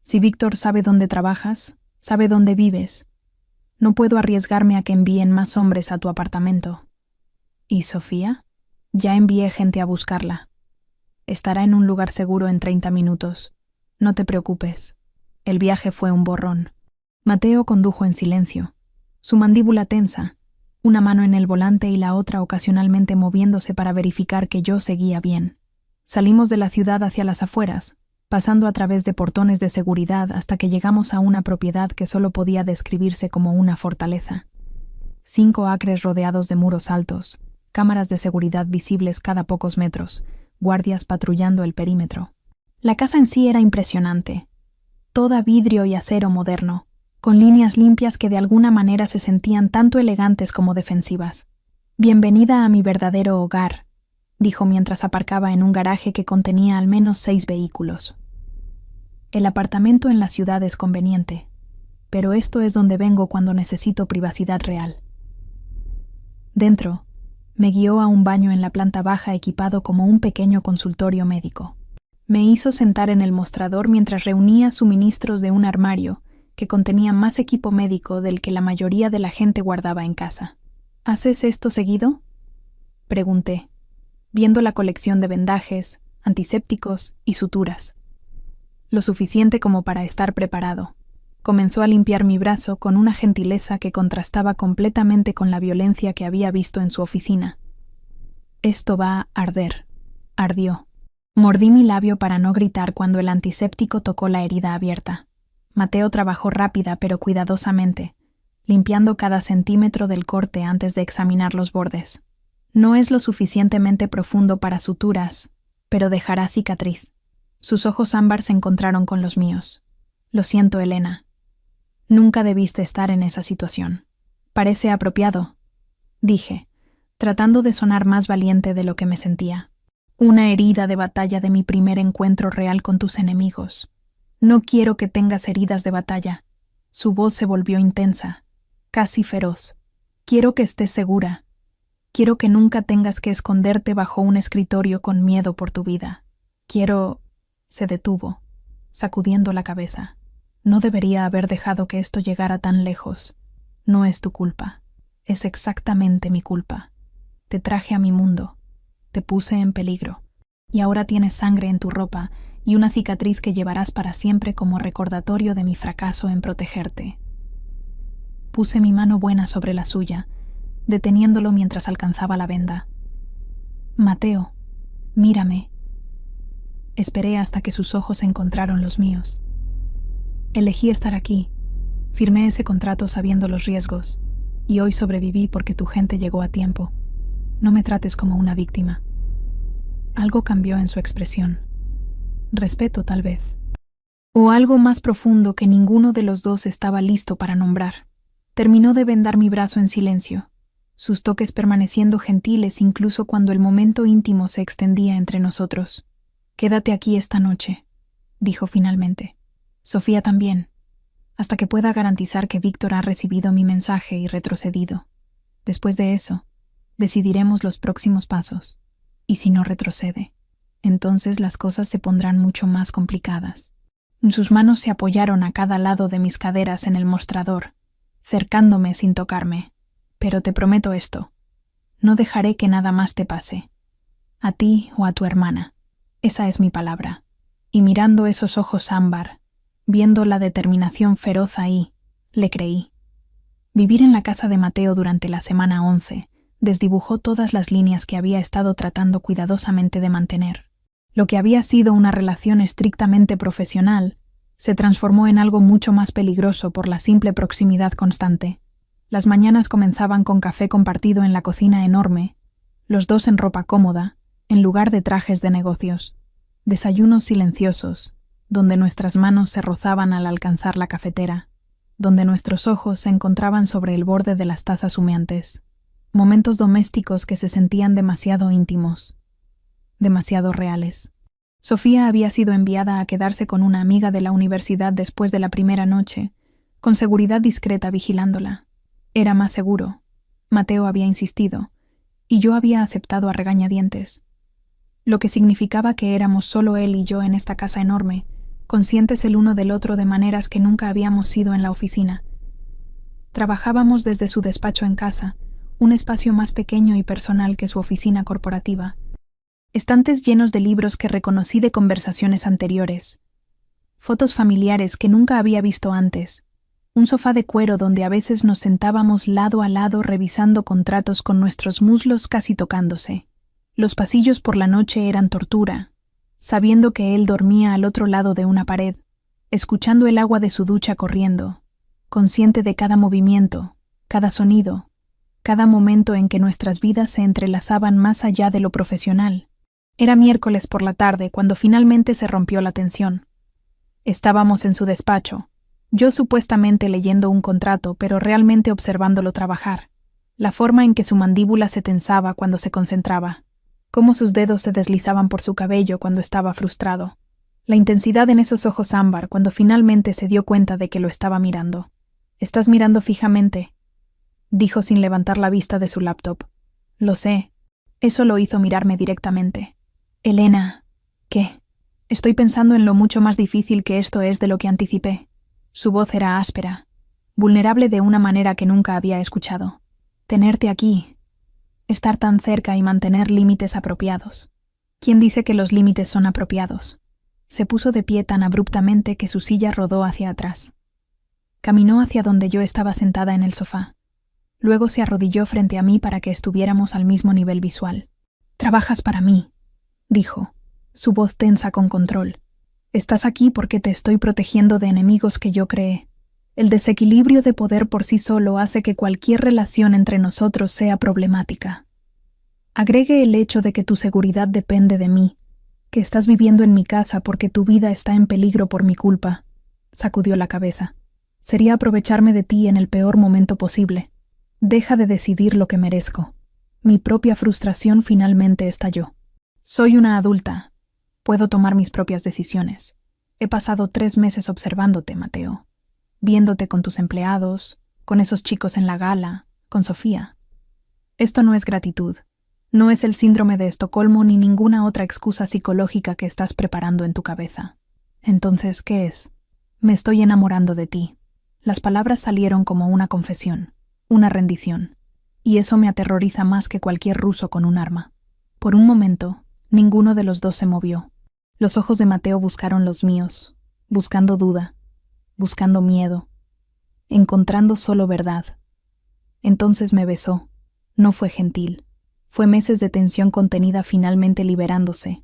Si Víctor sabe dónde trabajas, sabe dónde vives. No puedo arriesgarme a que envíen más hombres a tu apartamento. ¿Y Sofía? Ya envié gente a buscarla. Estará en un lugar seguro en 30 minutos. No te preocupes. El viaje fue un borrón. Mateo condujo en silencio, su mandíbula tensa, una mano en el volante y la otra ocasionalmente moviéndose para verificar que yo seguía bien. Salimos de la ciudad hacia las afueras, pasando a través de portones de seguridad hasta que llegamos a una propiedad que solo podía describirse como una fortaleza. 5 acres rodeados de muros altos, cámaras de seguridad visibles cada pocos metros, guardias patrullando el perímetro. La casa en sí era impresionante, toda vidrio y acero moderno, con líneas limpias que de alguna manera se sentían tanto elegantes como defensivas. «Bienvenida a mi verdadero hogar», dijo mientras aparcaba en un garaje que contenía al menos 6 vehículos. El apartamento en la ciudad es conveniente, pero esto es donde vengo cuando necesito privacidad real. Dentro, me guió a un baño en la planta baja equipado como un pequeño consultorio médico. Me hizo sentar en el mostrador mientras reunía suministros de un armario que contenía más equipo médico del que la mayoría de la gente guardaba en casa. ¿Haces esto seguido?, pregunté, viendo la colección de vendajes, antisépticos y suturas. Lo suficiente como para estar preparado. Comenzó a limpiar mi brazo con una gentileza que contrastaba completamente con la violencia que había visto en su oficina. «Esto va a arder», ardió. Mordí mi labio para no gritar cuando el antiséptico tocó la herida abierta. Mateo trabajó rápida pero cuidadosamente, limpiando cada centímetro del corte antes de examinar los bordes. No es lo suficientemente profundo para suturas, pero dejará cicatriz. Sus ojos ámbar se encontraron con los míos. «Lo siento, Elena. Nunca debiste estar en esa situación». «Parece apropiado», dije, tratando de sonar más valiente de lo que me sentía. «Una herida de batalla de mi primer encuentro real con tus enemigos. No quiero que tengas heridas de batalla». Su voz se volvió intensa, casi feroz. «Quiero que estés segura. Quiero que nunca tengas que esconderte bajo un escritorio con miedo por tu vida. Quiero...» Se detuvo, sacudiendo la cabeza. «No debería haber dejado que esto llegara tan lejos. No es tu culpa. Es exactamente mi culpa. Te traje a mi mundo. Te puse en peligro. Y ahora tienes sangre en tu ropa y una cicatriz que llevarás para siempre como recordatorio de mi fracaso en protegerte». Puse mi mano buena sobre la suya, deteniéndolo mientras alcanzaba la venda. «Mateo, mírame». Esperé hasta que sus ojos encontraron los míos. «Elegí estar aquí, Firmé ese contrato sabiendo los riesgos, y hoy sobreviví porque tu gente llegó a tiempo. No me trates como una víctima. Algo cambió en su expresión. Respeto, tal vez. O algo más profundo que ninguno de los dos estaba listo para nombrar. Terminó de vendar mi brazo en silencio, sus toques permaneciendo gentiles incluso cuando el momento íntimo se extendía entre nosotros. «Quédate aquí esta noche», dijo finalmente. «Sofía también, hasta que pueda garantizar que Víctor ha recibido mi mensaje y retrocedido. Después de eso, decidiremos los próximos pasos. Y si no retrocede, entonces las cosas se pondrán mucho más complicadas». Sus manos se apoyaron a cada lado de mis caderas en el mostrador, cercándome sin tocarme. «Pero te prometo esto. No dejaré que nada más te pase. A ti o a tu hermana. Esa es mi palabra». Y mirando esos ojos ámbar, viendo la determinación feroz ahí, le creí. Vivir en la casa de Mateo durante la semana 11 desdibujó todas las líneas que había estado tratando cuidadosamente de mantener. Lo que había sido una relación estrictamente profesional se transformó en algo mucho más peligroso por la simple proximidad constante. Las mañanas comenzaban con café compartido en la cocina enorme, los dos en ropa cómoda, en lugar de trajes de negocios. Desayunos silenciosos, donde nuestras manos se rozaban al alcanzar la cafetera, donde nuestros ojos se encontraban sobre el borde de las tazas humeantes. Momentos domésticos que se sentían demasiado íntimos, demasiado reales. Sofía había sido enviada a quedarse con una amiga de la universidad después de la primera noche, con seguridad discreta vigilándola. Era más seguro. Mateo había insistido, y yo había aceptado a regañadientes. Lo que significaba que éramos solo él y yo en esta casa enorme, conscientes el uno del otro de maneras que nunca habíamos sido en la oficina. Trabajábamos desde su despacho en casa, un espacio más pequeño y personal que su oficina corporativa. Estantes llenos de libros que reconocí de conversaciones anteriores. Fotos familiares que nunca había visto antes. Un sofá de cuero donde a veces nos sentábamos lado a lado revisando contratos con nuestros muslos casi tocándose. Los pasillos por la noche eran tortura, sabiendo que él dormía al otro lado de una pared, escuchando el agua de su ducha corriendo, consciente de cada movimiento, cada sonido, cada momento en que nuestras vidas se entrelazaban más allá de lo profesional. Era miércoles por la tarde cuando finalmente se rompió la tensión. Estábamos en su despacho, yo supuestamente leyendo un contrato, pero realmente observándolo trabajar. La forma en que su mandíbula se tensaba cuando se concentraba, cómo sus dedos se deslizaban por su cabello cuando estaba frustrado. La intensidad en esos ojos ámbar cuando finalmente se dio cuenta de que lo estaba mirando. «Estás mirando fijamente», dijo sin levantar la vista de su laptop. «Lo sé». Eso lo hizo mirarme directamente. «Elena, ¿qué?» «Estoy pensando en lo mucho más difícil que esto es de lo que anticipé». Su voz era áspera, vulnerable de una manera que nunca había escuchado. «Tenerte aquí, estar tan cerca y mantener límites apropiados». ¿Quién dice que los límites son apropiados? Se puso de pie tan abruptamente que su silla rodó hacia atrás. Caminó hacia donde yo estaba sentada en el sofá. Luego se arrodilló frente a mí para que estuviéramos al mismo nivel visual. «Trabajas para mí», dijo, su voz tensa con control. «Estás aquí porque te estoy protegiendo de enemigos que yo creé. El desequilibrio de poder por sí solo hace que cualquier relación entre nosotros sea problemática. Agregue el hecho de que tu seguridad depende de mí, que estás viviendo en mi casa porque tu vida está en peligro por mi culpa». Sacudió la cabeza. «Sería aprovecharme de ti en el peor momento posible. Deja de decidir lo que merezco». Mi propia frustración finalmente estalló. «Soy una adulta. Puedo tomar mis propias decisiones. He pasado 3 meses observándote, Mateo. Viéndote con tus empleados, con esos chicos en la gala, con Sofía. Esto no es gratitud. No es el síndrome de Estocolmo ni ninguna otra excusa psicológica que estás preparando en tu cabeza. Entonces, ¿qué es? Me estoy enamorando de ti». Las palabras salieron como una confesión, una rendición. Y eso me aterroriza más que cualquier ruso con un arma. Por un momento, ninguno de los dos se movió. Los ojos de Mateo buscaron los míos, buscando duda, buscando miedo, encontrando solo verdad. Entonces me besó. No fue gentil. Fue meses de tensión contenida finalmente liberándose.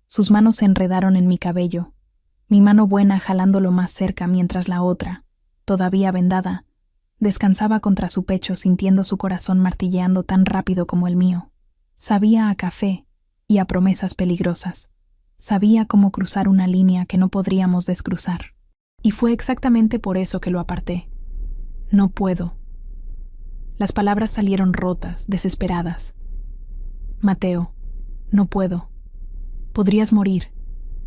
Sus manos se enredaron en mi cabello, mi mano buena jalándolo más cerca mientras la otra, todavía vendada, descansaba contra su pecho sintiendo su corazón martilleando tan rápido como el mío. Sabía a café y a promesas peligrosas. Sabía cómo cruzar una línea que no podríamos descruzar. Y fue exactamente por eso que lo aparté. No puedo. Las palabras salieron rotas, desesperadas. Mateo, no puedo. Podrías morir.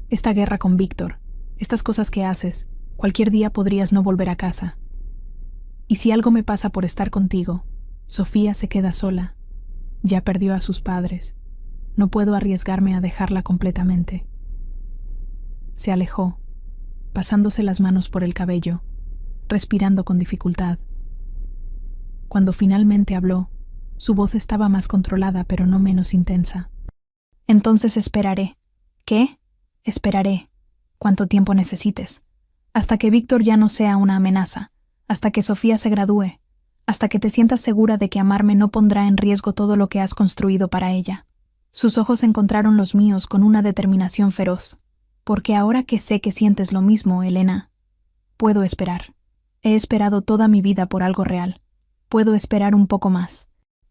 Esta guerra con Víctor, estas cosas que haces, cualquier día podrías no volver a casa. Y si algo me pasa por estar contigo, Sofía se queda sola. Ya perdió a sus padres. No puedo arriesgarme a dejarla completamente. Se alejó, pasándose las manos por el cabello, respirando con dificultad. Cuando finalmente habló, su voz estaba más controlada pero no menos intensa. Entonces esperaré. ¿Qué? Esperaré. ¿Cuánto tiempo necesites? Hasta que Víctor ya no sea una amenaza, hasta que Sofía se gradúe, hasta que te sientas segura de que amarme no pondrá en riesgo todo lo que has construido para ella. Sus ojos encontraron los míos con una determinación feroz. Porque ahora que sé que sientes lo mismo, Elena, puedo esperar. He esperado toda mi vida por algo real. Puedo esperar un poco más.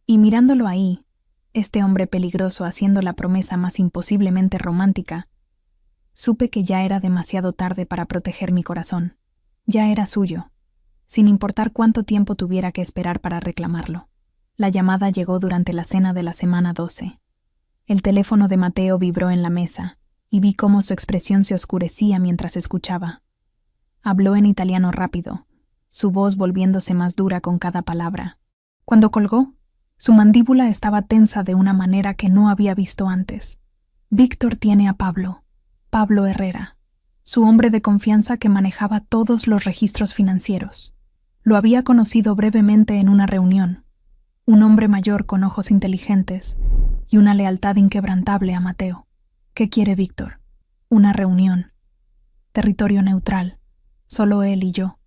Y mirándolo ahí, este hombre peligroso haciendo la promesa más imposiblemente romántica, supe que ya era demasiado tarde para proteger mi corazón. Ya era suyo, sin importar cuánto tiempo tuviera que esperar para reclamarlo. La llamada llegó durante la cena de la semana 12. El teléfono de Mateo vibró en la mesa, y vi cómo su expresión se oscurecía mientras escuchaba. Habló en italiano rápido, su voz volviéndose más dura con cada palabra. Cuando colgó, su mandíbula estaba tensa de una manera que no había visto antes. Víctor tiene a Pablo, Pablo Herrera, su hombre de confianza que manejaba todos los registros financieros. Lo había conocido brevemente en una reunión. Un hombre mayor con ojos inteligentes y una lealtad inquebrantable a Mateo. ¿Qué quiere Víctor? Una reunión. Territorio neutral. Solo él y yo.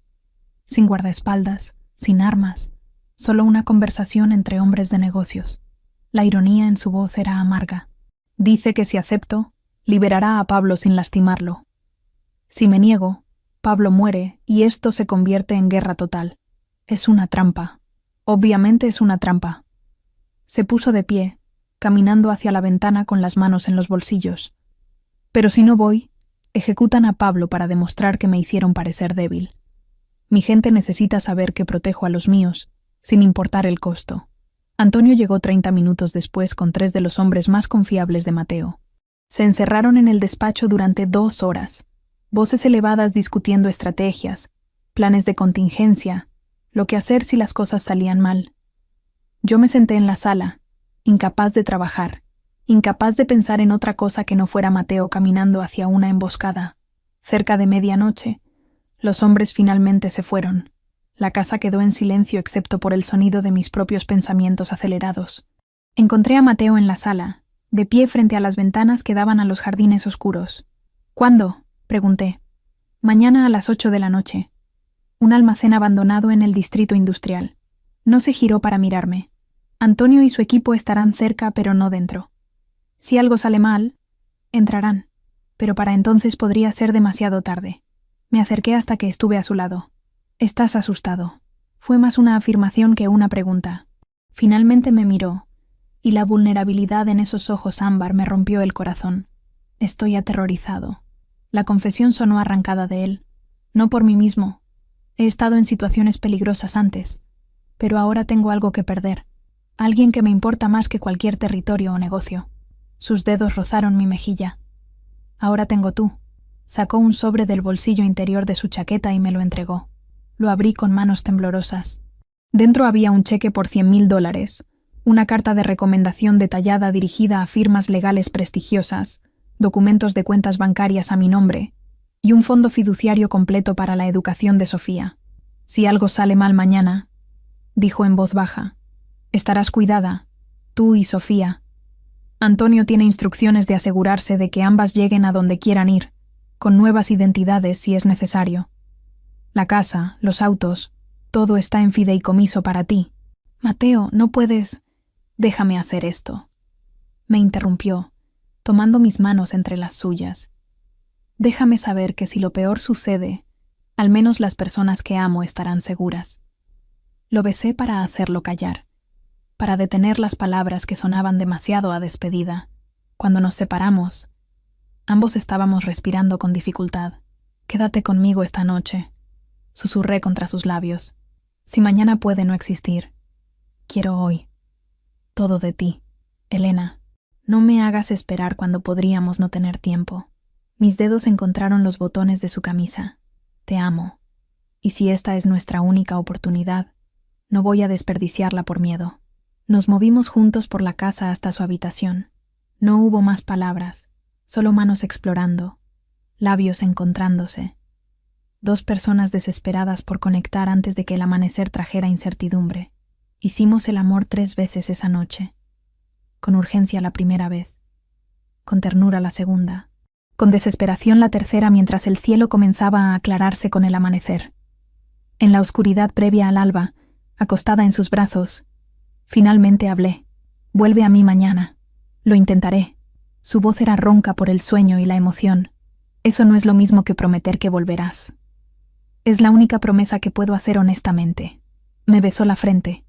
Sin guardaespaldas, sin armas. Solo una conversación entre hombres de negocios. La ironía en su voz era amarga. Dice que si acepto, liberará a Pablo sin lastimarlo. Si me niego, Pablo muere y esto se convierte en guerra total. Es una trampa. Obviamente es una trampa. Se puso de pie, caminando hacia la ventana con las manos en los bolsillos. Pero si no voy, ejecutan a Pablo para demostrar que me hicieron parecer débil. Mi gente necesita saber que protejo a los míos, sin importar el costo. Antonio llegó 30 minutos después con 3 de los hombres más confiables de Mateo. Se encerraron en el despacho durante 2 horas, voces elevadas discutiendo estrategias, planes de contingencia, lo que hacer si las cosas salían mal. Yo me senté en la sala, incapaz de trabajar, incapaz de pensar en otra cosa que no fuera Mateo caminando hacia una emboscada. Cerca de medianoche, los hombres finalmente se fueron. La casa quedó en silencio excepto por el sonido de mis propios pensamientos acelerados. Encontré a Mateo en la sala, de pie frente a las ventanas que daban a los jardines oscuros. ¿Cuándo?, pregunté. Mañana a las 8 de la noche. Un almacén abandonado en el distrito industrial. No se giró para mirarme. Antonio y su equipo estarán cerca, pero no dentro. Si algo sale mal, entrarán, pero para entonces podría ser demasiado tarde. Me acerqué hasta que estuve a su lado. «Estás asustado». Fue más una afirmación que una pregunta. Finalmente me miró, y la vulnerabilidad en esos ojos ámbar me rompió el corazón. Estoy aterrorizado. La confesión sonó arrancada de él. No por mí mismo. He estado en situaciones peligrosas antes, pero ahora tengo algo que perder. Alguien que me importa más que cualquier territorio o negocio. Sus dedos rozaron mi mejilla. Ahora tengo tú. Sacó un sobre del bolsillo interior de su chaqueta y me lo entregó. Lo abrí con manos temblorosas. Dentro había un cheque por $100,000, una carta de recomendación detallada dirigida a firmas legales prestigiosas, documentos de cuentas bancarias a mi nombre y un fondo fiduciario completo para la educación de Sofía. Si algo sale mal mañana, dijo en voz baja, estarás cuidada, tú y Sofía. Antonio tiene instrucciones de asegurarse de que ambas lleguen a donde quieran ir, con nuevas identidades si es necesario. La casa, los autos, todo está en fideicomiso para ti. Mateo, no puedes... Déjame hacer esto. Me interrumpió, tomando mis manos entre las suyas. Déjame saber que si lo peor sucede, Al menos las personas que amo estarán seguras. Lo besé para hacerlo callar, para detener las palabras que sonaban demasiado a despedida. Cuando nos separamos, ambos estábamos respirando con dificultad. «Quédate conmigo esta noche», susurré contra sus labios. «Si mañana puede no existir, quiero hoy. Todo de ti, Elena. No me hagas esperar cuando podríamos no tener tiempo». Mis dedos encontraron los botones de su camisa. «Te amo. Y si esta es nuestra única oportunidad, no voy a desperdiciarla por miedo». Nos movimos juntos por la casa hasta su habitación. No hubo más palabras, solo manos explorando, labios encontrándose. Dos personas desesperadas por conectar antes de que el amanecer trajera incertidumbre. Hicimos el amor 3 veces esa noche. Con urgencia la primera vez, con ternura la segunda, con desesperación la tercera mientras el cielo comenzaba a aclararse con el amanecer. En la oscuridad previa al alba, acostada en sus brazos, finalmente hablé. «Vuelve a mí mañana. Lo intentaré». Su voz era ronca por el sueño y la emoción. «Eso no es lo mismo que prometer que volverás. Es la única promesa que puedo hacer honestamente». Me besó la frente,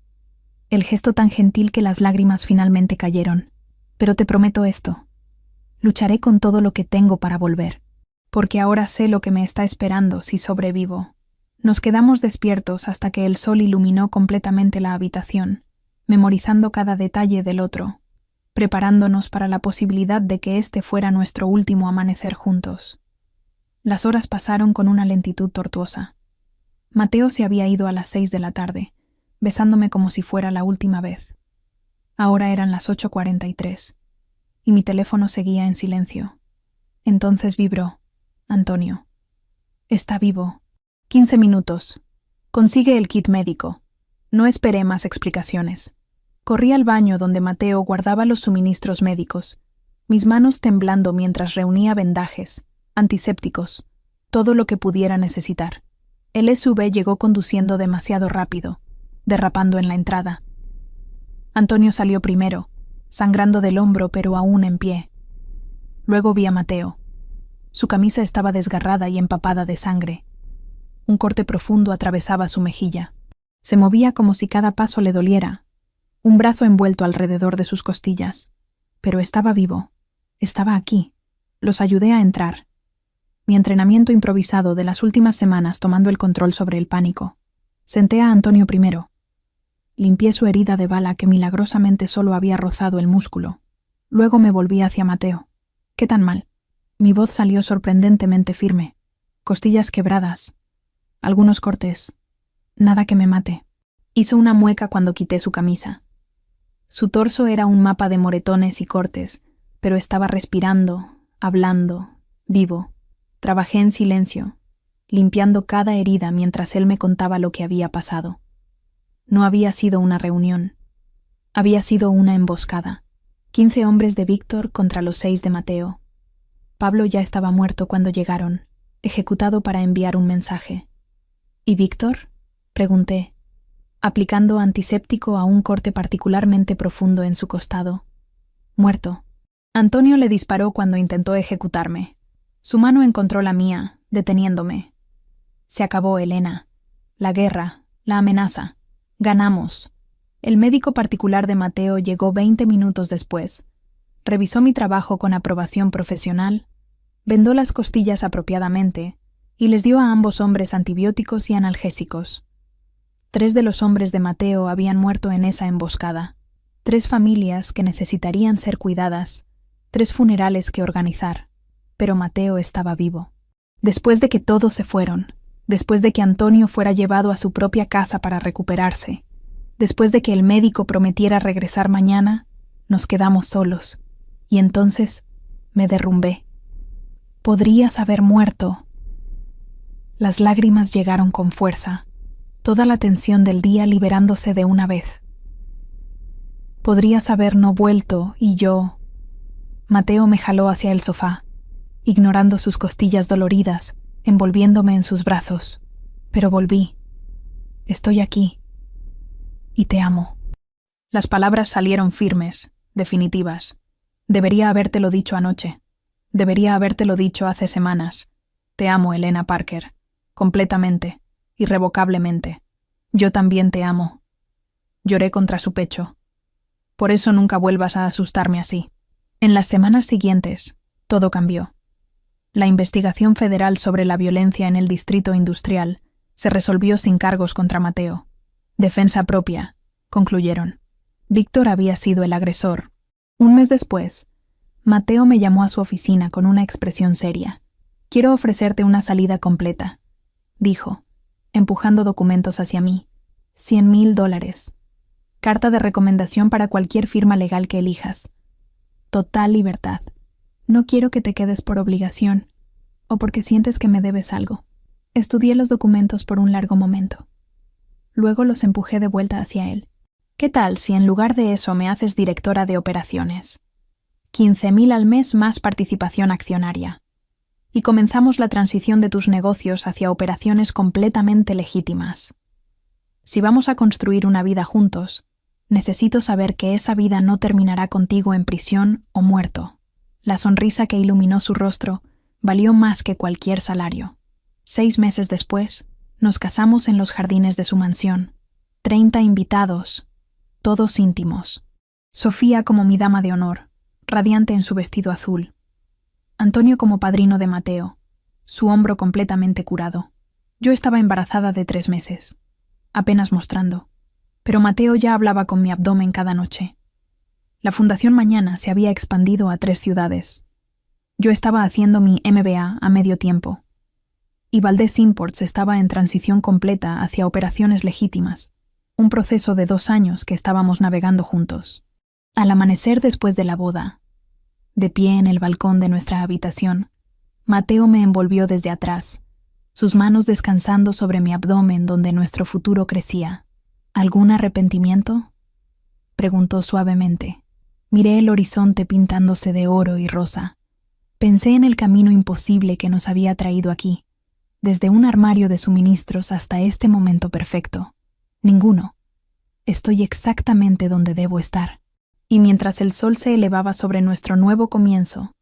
el gesto tan gentil que las lágrimas finalmente cayeron. «Pero te prometo esto. Lucharé con todo lo que tengo para volver, porque ahora sé lo que me está esperando si sobrevivo». Nos quedamos despiertos hasta que el sol iluminó completamente la habitación, memorizando cada detalle del otro, preparándonos para la posibilidad de que este fuera nuestro último amanecer juntos. Las horas pasaron con una lentitud tortuosa. Mateo se había ido a las 6 de la tarde, besándome como si fuera la última vez. Ahora eran las 8:43, y mi teléfono seguía en silencio. Entonces vibró. «Antonio. Está vivo. 15 minutos. Consigue el kit médico». No esperé más explicaciones. Corrí al baño donde Mateo guardaba los suministros médicos, mis manos temblando mientras reunía vendajes, antisépticos, todo lo que pudiera necesitar. El SUV llegó conduciendo demasiado rápido, derrapando en la entrada. Antonio salió primero, sangrando del hombro pero aún en pie. Luego vi a Mateo. Su camisa estaba desgarrada y empapada de sangre. Un corte profundo atravesaba su mejilla. Se movía como si cada paso le doliera, un brazo envuelto alrededor de sus costillas. Pero estaba vivo, estaba aquí. Los ayudé a entrar. Mi entrenamiento improvisado de las últimas semanas tomando el control sobre el pánico. Senté a Antonio primero. Limpié su herida de bala que milagrosamente solo había rozado el músculo. Luego me volví hacia Mateo. «¿Qué tan mal?» Mi voz salió sorprendentemente firme. «Costillas quebradas. Algunos cortes. Nada que me mate». Hizo una mueca cuando quité su camisa. Su torso era un mapa de moretones y cortes, pero estaba respirando, hablando, vivo. Trabajé en silencio, limpiando cada herida mientras él me contaba lo que había pasado. No había sido una reunión. Había sido una emboscada. 15 hombres de Víctor contra los 6 de Mateo. Pablo ya estaba muerto cuando llegaron, ejecutado para enviar un mensaje. ¿Y Víctor?, pregunté, aplicando antiséptico a un corte particularmente profundo en su costado. «Muerto». Antonio le disparó cuando intentó ejecutarme. Su mano encontró la mía, deteniéndome. Se acabó, Elena. La guerra, la amenaza. Ganamos. El médico particular de Mateo llegó 20 minutos después. Revisó mi trabajo con aprobación profesional, vendó las costillas apropiadamente y les dio a ambos hombres antibióticos y analgésicos. 3 de los hombres de Mateo habían muerto en esa emboscada. 3 familias que necesitarían ser cuidadas, 3 funerales que organizar. Pero Mateo estaba vivo. Después de que todos se fueron, después de que Antonio fuera llevado a su propia casa para recuperarse, después de que el médico prometiera regresar mañana, nos quedamos solos. Y entonces me derrumbé. Podrías haber muerto. Las lágrimas llegaron con fuerza, toda la tensión del día liberándose de una vez. Podrías haber no vuelto y yo... Mateo me jaló hacia el sofá, ignorando sus costillas doloridas, envolviéndome en sus brazos. Pero volví. Estoy aquí. Y te amo. Las palabras salieron firmes, definitivas. Debería habértelo dicho anoche. Debería habértelo dicho hace semanas. Te amo, Elena Parker. Completamente, irrevocablemente. Yo también te amo. Lloré contra su pecho. Por eso nunca vuelvas a asustarme así. En las semanas siguientes, todo cambió. La investigación federal sobre la violencia en el distrito industrial se resolvió sin cargos contra Mateo. Defensa propia, concluyeron. Víctor había sido el agresor. Un mes después, Mateo me llamó a su oficina con una expresión seria. «Quiero ofrecerte una salida completa», dijo, empujando documentos hacia mí. $100,000. Carta de recomendación para cualquier firma legal que elijas. Total libertad. No quiero que te quedes por obligación o porque sientes que me debes algo. Estudié los documentos por un largo momento. Luego los empujé de vuelta hacia él. ¿Qué tal si en lugar de eso me haces directora de operaciones? 15,000 al mes más participación accionaria. Y comenzamos la transición de tus negocios hacia operaciones completamente legítimas. Si vamos a construir una vida juntos, necesito saber que esa vida no terminará contigo en prisión o muerto. La sonrisa que iluminó su rostro valió más que cualquier salario. 6 meses después, nos casamos en los jardines de su mansión. 30 invitados, todos íntimos. Sofía como mi dama de honor, radiante en su vestido azul. Antonio como padrino de Mateo, su hombro completamente curado. Yo estaba embarazada de 3 meses, apenas mostrando, pero Mateo ya hablaba con mi abdomen cada noche. La Fundación Mañana se había expandido a 3 ciudades. Yo estaba haciendo mi MBA a medio tiempo, y Valdés Imports estaba en transición completa hacia operaciones legítimas, un proceso de 2 años que estábamos navegando juntos. Al amanecer después de la boda, de pie en el balcón de nuestra habitación, Mateo me envolvió desde atrás, sus manos descansando sobre mi abdomen donde nuestro futuro crecía. ¿Algún arrepentimiento?, preguntó suavemente. Miré el horizonte pintándose de oro y rosa. Pensé en el camino imposible que nos había traído aquí, desde un armario de suministros hasta este momento perfecto. Ninguno. Estoy exactamente donde debo estar. Y mientras el sol se elevaba sobre nuestro nuevo comienzo,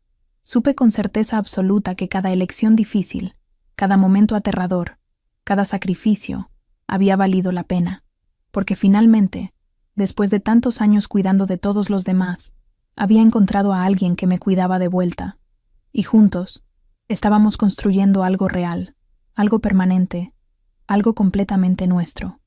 supe con certeza absoluta que cada elección difícil, cada momento aterrador, cada sacrificio, había valido la pena, porque finalmente, después de tantos años cuidando de todos los demás, había encontrado a alguien que me cuidaba de vuelta, y juntos estábamos construyendo algo real, algo permanente, algo completamente nuestro.